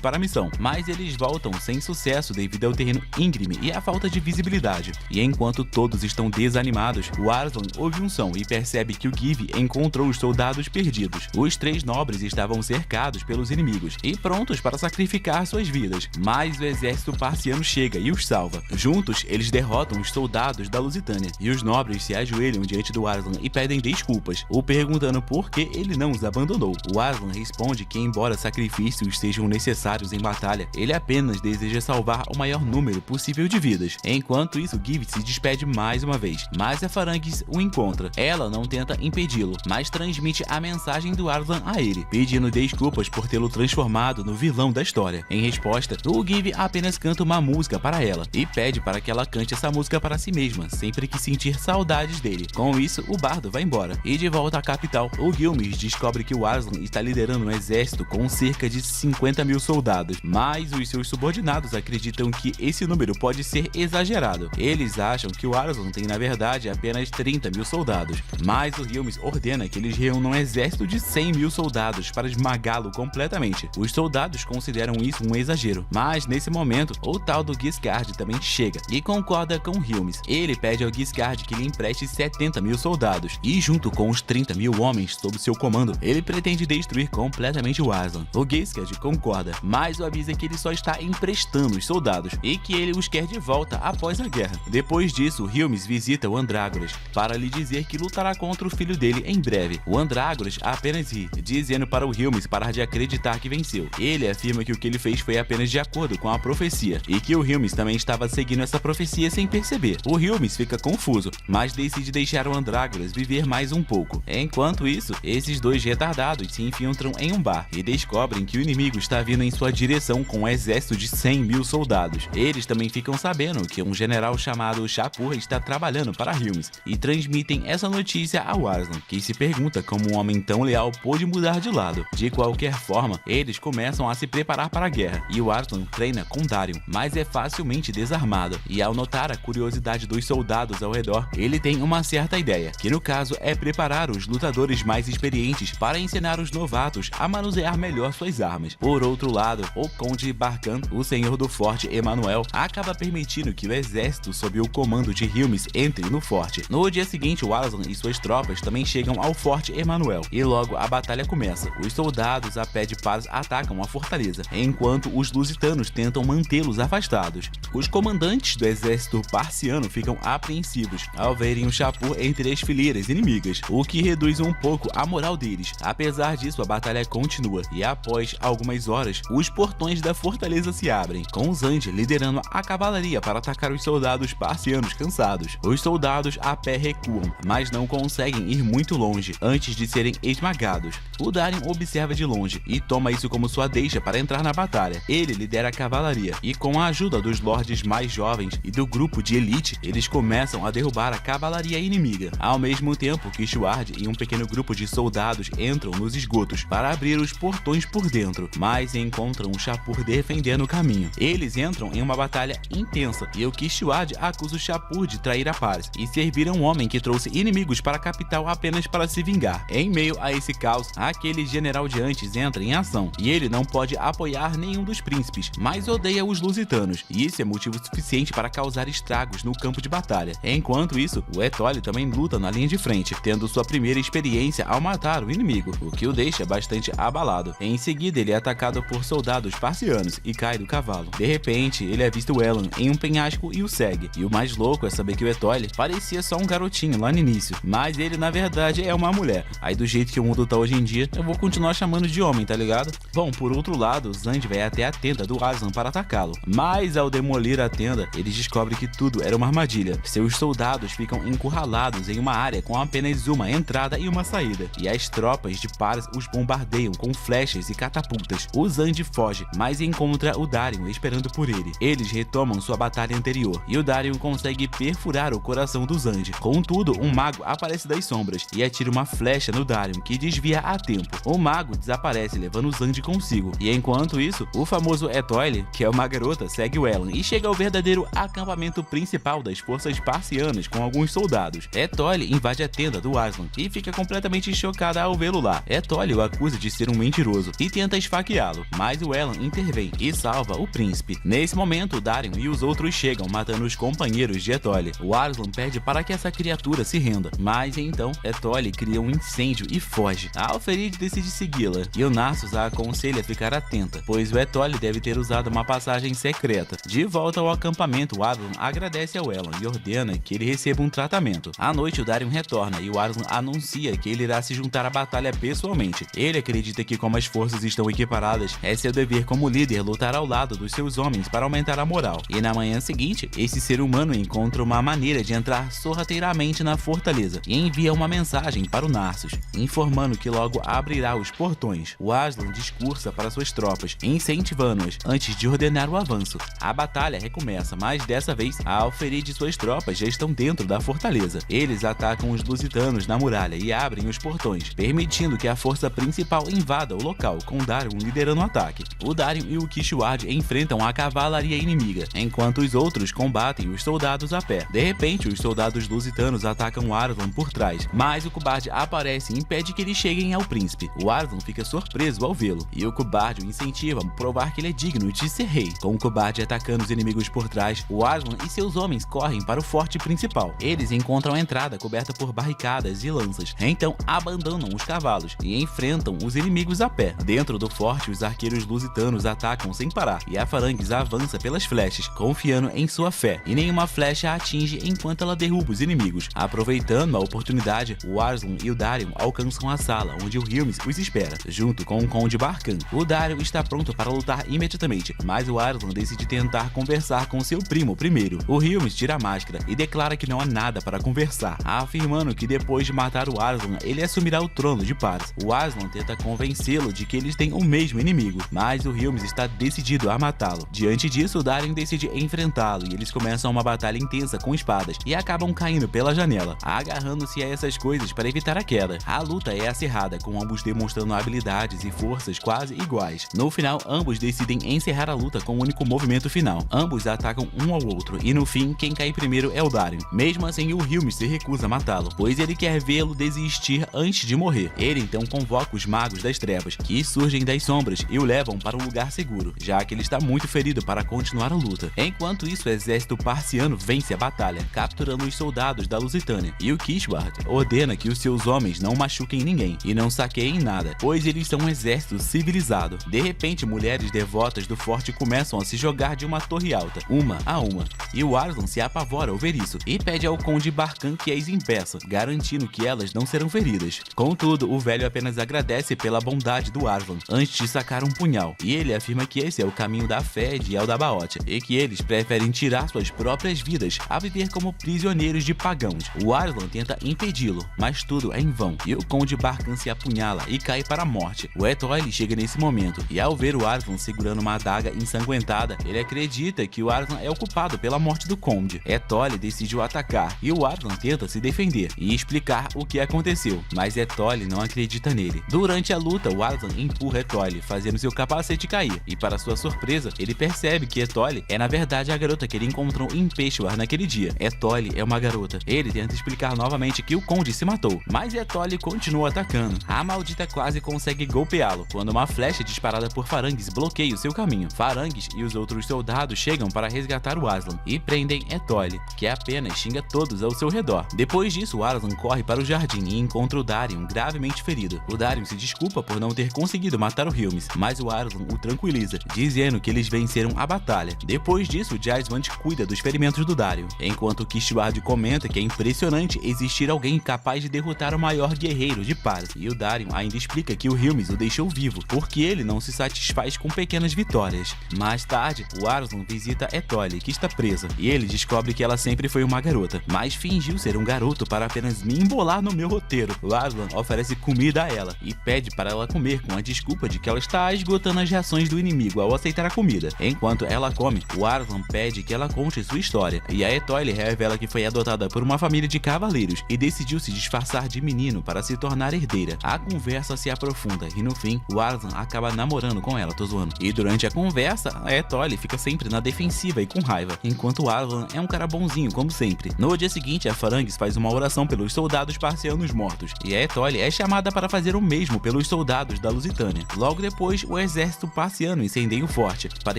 para a missão, mas eles voltam sem sucesso devido ao terreno íngreme e à falta de visibilidade. E enquanto todos estão desanimados, o Aslan ouve um som e percebe que o Give encontrou os soldados perdidos. Os 3 nobres estavam cercados pelos inimigos e prontos para sacrificar suas vidas, mas o exército parciano chega e os salva. Juntos, eles derrotam os soldados da Lusitânia e os nobres se ajoelham diante do Aslan e pedem desculpas, o perguntando por que ele não os abandonou. O Aslan responde que, embora sacrifícios sejam necessários em batalha, ele apenas deseja salvar o maior número possível de vidas. Enquanto isso, Give se despede mais uma vez, mas a Farangues o encontra. Ela não tenta impedi-lo, mas transmite a mensagem do Aslan a ele, pedindo desculpas por tê-lo transformado no vilão da história. Em resposta, o Give apenas canta uma música para ela e pede para que ela cante essa música para si mesma, sempre que sentir saudades dele. Com isso, o bardo vai embora. E de volta à capital, o Gilmes descobre que o Aslan está liderando um exército com cerca de 50 mil soldados, mas os seus subordinados acreditam que esse número pode ser exagerado. Eles acham que o Aslan tem na verdade apenas 30 mil soldados, mas o Gilmes ordena que eles reúnam um exército de 100 mil soldados para esmagá-lo completamente. Os soldados consideram isso um exagero, mas nesse momento, o tal do Giscard também chega e concorda com Gilmes. Ele pede ao Giscard que lhe empreste 70 mil soldados e, junto com os 30 mil homens sob seu comando, ele pretende destruir completamente o Aslan. O Giscard concorda, mas o avisa que ele só está emprestando os soldados e que ele os quer de volta após a guerra. Depois disso, Gilmes visita o Andrágoras para lhe dizer que lutará contra o filho dele em breve. O Andrágoras apenas ri, dizendo para o Gilmes parar de acreditar que venceu. Ele afirma que o que ele fez foi apenas de acordo com a profecia e que o Gilmes também estava seguindo essa profecia sem perceber. O Gilmes fica confuso, mas decide deixar o Andrágoras viver mais um pouco. Enquanto isso, esses dois retardados se infiltram em um bar e descobrem que o inimigo está vindo em sua direção com um exército de 100 mil soldados. Eles também ficam sabendo que um general chamado Shapur está trabalhando para Gilmes e transmitem essa notícia ao Aslan, que se pergunta como um homem tão leal pôde mudar de lado. De qualquer forma, eles começam a se preparar para a guerra e o Aslan treina com Darion, mas é facilmente desarmado, e ao notar a curiosidade dos soldados ao redor, ele tem uma certa ideia, que no caso é preparar os lutadores mais experientes para ensinar os novatos a manusear melhor suas armas. Por outro lado, o Conde Barkan, o senhor do forte Emanuel, acaba permitindo que o exército sob o comando de Gilmes entre no forte. No dia seguinte, o Aslan e suas tropas também chegam ao forte Emanuel e logo a batalha começa. Os soldados a pé de paz atacam a fortaleza, enquanto os lusitanos tentam mantê-los afastados. Os comandantes do exército parciano ficam apreensivos ao verem o Shapur entre as fileiras inimigas, o que reduz um pouco a moral deles. Apesar disso, a batalha continua e após algumas horas, os portões da fortaleza se abrem, com Zand liderando a cavalaria para atacar os soldados parcianos cansados. Os soldados a pé recuam, mas não conseguem ir muito longe antes de serem esmagados. O Darion observa de longe e toma isso como sua deixa para entrar na batalha. Ele lidera a cavalaria e, com a ajuda dos lordes mais jovens e do grupo de elite, eles começam a derrubar a cavalaria inimiga, ao mesmo tempo que Shuard e um pequeno grupo de soldados entram nos esgotos para abrir os portões por dentro, mas encontram o Shapur defendendo o caminho. Eles entram em uma batalha intensa e o Kishwad acusa o Shapur de trair a paz e servir a um homem que trouxe inimigos para a capital apenas para se vingar. Em meio a esse caos, aquele general de antes entra em ação e ele não pode apoiar nenhum dos príncipes, mas odeia os lusitanos, e isso é motivo suficiente para causar estragos no campo de batalha. Enquanto isso, o Étole também luta na linha de frente, tendo sua primeira experiência ao matar o inimigo, o que o deixa bastante abalado. Em seguida, ele é atacado por soldados parcianos e cai do cavalo. De repente, ele avista o Elan em um penhasco e o segue, e o mais louco é saber que o Étole parecia só um garotinho lá no início, mas ele na verdade é uma mulher. Aí do jeito que o mundo tá hoje em dia, eu vou continuar chamando de homem, tá ligado? Bom, por outro lado, Zand vai até a tenda do Aslan para atacá-lo, mas ao demolir a tenda, eles descobrem que tudo era uma armadilha. Seus soldados ficam encurralados em uma área com apenas uma entrada e uma saída, e as tropas de Paras os bombardeiam com flechas e catapultas. O Zand foge, mas encontra o Darion esperando por ele. Eles retomam sua batalha anterior, e o Darion consegue perfurar o coração do Zand. Contudo, um mago aparece das sombras e atira uma flecha no Darion, que desvia a tempo. O mago desaparece, levando o Zand consigo, e enquanto isso, o famoso Étole, que é uma garota, segue o Elan e chega ao verdadeiro acampamento principal das forças parcianas com alguns soldados. Etoli invade a tenda do Aslan e fica completamente chocada ao vê-lo lá. Etoli o acusa de ser um mentiroso e tenta esfaqueá-lo, mas o Elan intervém e salva o príncipe. Nesse momento, Darion e os outros chegam, matando os companheiros de Etoli. O Aslan pede para que essa criatura se renda, mas então Etoli cria um incêndio e foge. A Alferid decide segui-la e o Narsus a aconselha a ficar atenta, pois o Etoli deve ter usado uma passagem secreta. De volta ao acampamento, o Aslan agradece ao Elan e ordena que ele receba um tratamento. À noite, o Darion retorna e o Aslan anuncia que ele irá se juntar à batalha pessoalmente. Ele acredita que, como as forças estão equiparadas, é seu dever como líder lutar ao lado dos seus homens para aumentar a moral. E na manhã seguinte, esse ser humano encontra uma maneira de entrar sorrateiramente na fortaleza e envia uma mensagem para o Narsus, informando que logo abrirá os portões. O Aslan discursa para suas tropas, incentivando-as antes de ordenar o avanço. A batalha recomeça, mas dessa vez a Alferid e suas tropas já estão dentro da fortaleza. Eles atacam os lusitanos na muralha e abrem os portões, permitindo que a força principal invada o local, com Darion liderando o ataque. O Darion e o Kishward enfrentam a cavalaria inimiga, enquanto os outros combatem os soldados a pé. De repente, os soldados lusitanos atacam Aslan por trás, mas o cobarde aparece e impede que eles cheguem ao príncipe. O Aslan fica surpreso ao vê-lo, e o cobarde o incentiva a provar que ele é digno de ser rei. Com o cobarde atacando os inimigos por trás, o Aslan e seus homens correm para o forte principal. Eles encontram a entrada coberta por barricadas e lanças, então abandonam os cavalos e enfrentam os inimigos a pé. Dentro do forte, os arqueiros lusitanos atacam sem parar, e a Phalanx avança pelas flechas, confiando em sua fé, e nenhuma flecha a atinge enquanto ela derruba os inimigos. Aproveitando a oportunidade, o Aslan e o Darion alcançam a sala onde o Hilmis os espera, junto com o Conde Barkan. O Darion está pronto para lutar imediatamente, mas o Aslan decide tentar conversar com seu primo primeiro. O Hilmis tira a máscara e declara que não há nada para conversar, afirmando que depois de matar o Aslan, ele assumirá o trono de Paris. O Aslan tenta convencê-lo de que eles têm o mesmo inimigo, mas o Hilmis está decidido a matá-lo. Diante disso, o Darion decide enfrentá-lo e eles começam uma batalha intensa com espadas e acabam caindo pela janela, agarrando-se a essas coisas para evitar a queda. A luta é acirrada, com ambos demonstrando habilidades e forças quase iguais. No final, ambos decidem encerrar a luta com um único movimento final. Ambos atacam um ao outro e no fim, quem cai primeiro é o Darion. Mesmo assim, o Hilmis se recusa a matá-lo, pois ele quer vê-lo desistir antes de morrer. Ele então convoca os magos das trevas, que surgem das sombras e o levam para um lugar seguro, já que ele está muito ferido para continuar a luta. Enquanto isso, o exército parciano vence a batalha, capturando os soldados da Lusitânia, e o Kishward ordena que os seus homens não machuquem ninguém e não saqueiem nada, pois eles são um exército civilizado. De repente, mulheres devotas do forte começam a se jogar de uma torre alta, uma a uma, e o Aslan se apavora ao ver isso e pede ao Conde Barkan que as impeça, garantindo que elas não serão feridas. Contudo, o velho apenas agradece pela bondade do Aslan antes de sacar um punhal, e ele afirma que esse é o caminho da fé de Eldabaoth e que eles preferem tirar suas próprias vidas a viver como prisioneiros de pagãos. O Aslan tenta impedi-lo, mas tudo é em vão, e o Conde Barkan se apunhala e cai para a morte. O Etoli chega nesse momento, e ao ver o Aslan segurando uma adaga ensanguentada, ele acredita que o Aslan é o culpado pela morte do Conde. Etoli decide o atacar, e o Aslan tenta se defender e explicar o que aconteceu, mas Etoli não acredita nele. Durante a luta, o Aslan empurra Etoli, fazendo seu capacete cair, e para sua surpresa, ele percebe que Etoli é na verdade a garota que ele encontrou em Peshawar naquele dia. Etoli é uma garota. Ele tenta explicar novamente que o Conde se matou, mas Etoli continua atacando. A maldita quase consegue golpeá-lo, quando uma flecha disparada por Phalanx bloqueia o seu caminho. Phalanx e os outros soldados chegam para resgatar o Aslan e prendem Etoli, que apenas xinga todos ao seu redor. Depois disso, o Aslan corre para o jardim e encontra o Darion gravemente ferido. O Darion se desculpa por não ter conseguido matar o Hilmis, mas o Aslan o tranquiliza, dizendo que eles venceram a batalha. Depois disso, Jaisvant cuida dos ferimentos do Darion, enquanto o Kishward comenta que é impressionante existir alguém capaz de derrotar o maior guerreiro de Paris, e o Darion ainda explica que o Hilmis o deixou vivo, porque ele não se satisfaz com pequenas vitórias. Mais tarde, o Aslan visita Etoli, que está presa, e ele descobre que ela sempre foi uma garota, mas fingiu ser um garoto para apenas me embolar no meu roteiro. O Aslan oferece comida a ela e pede para ela comer com a desculpa de que ela está esgotando as reações do inimigo ao aceitar a comida. Enquanto ela come, o Aslan pede que ela conte sua história, e a Etoli revela que foi adotada por uma família de cavaleiros e decidiu se disfarçar de menino para se tornar herdeira. A conversa se aprofunda e no fim, o Aslan acaba namorando com ela, tô zoando. E durante a conversa, a Etoli fica fica sempre na defensiva e com raiva, enquanto Aslan é um cara bonzinho como sempre. No dia seguinte, a Farangues faz uma oração pelos soldados parcianos mortos, e a Etoile é chamada para fazer o mesmo pelos soldados da Lusitânia. Logo depois, o exército parciano incendeia o forte, para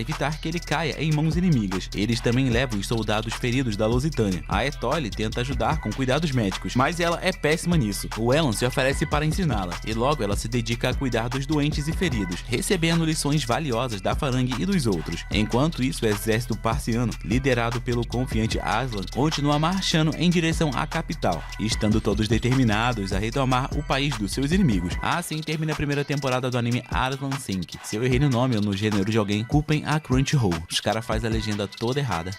evitar que ele caia em mãos inimigas. Eles também levam os soldados feridos da Lusitânia. A Etoile tenta ajudar com cuidados médicos, mas ela é péssima nisso. O Elrond se oferece para ensiná-la, e logo ela se dedica a cuidar dos doentes e feridos, recebendo lições valiosas da Farangue e dos outros. Enquanto isso, o exército parciano, liderado pelo confiante Aslan, continua marchando em direção à capital, estando todos determinados a retomar o país dos seus inimigos. Assim termina a primeira temporada do anime Arslan Sync. Se eu errei no nome ou no gênero de alguém, culpem a Crunchyroll. Os caras fazem a legenda toda errada.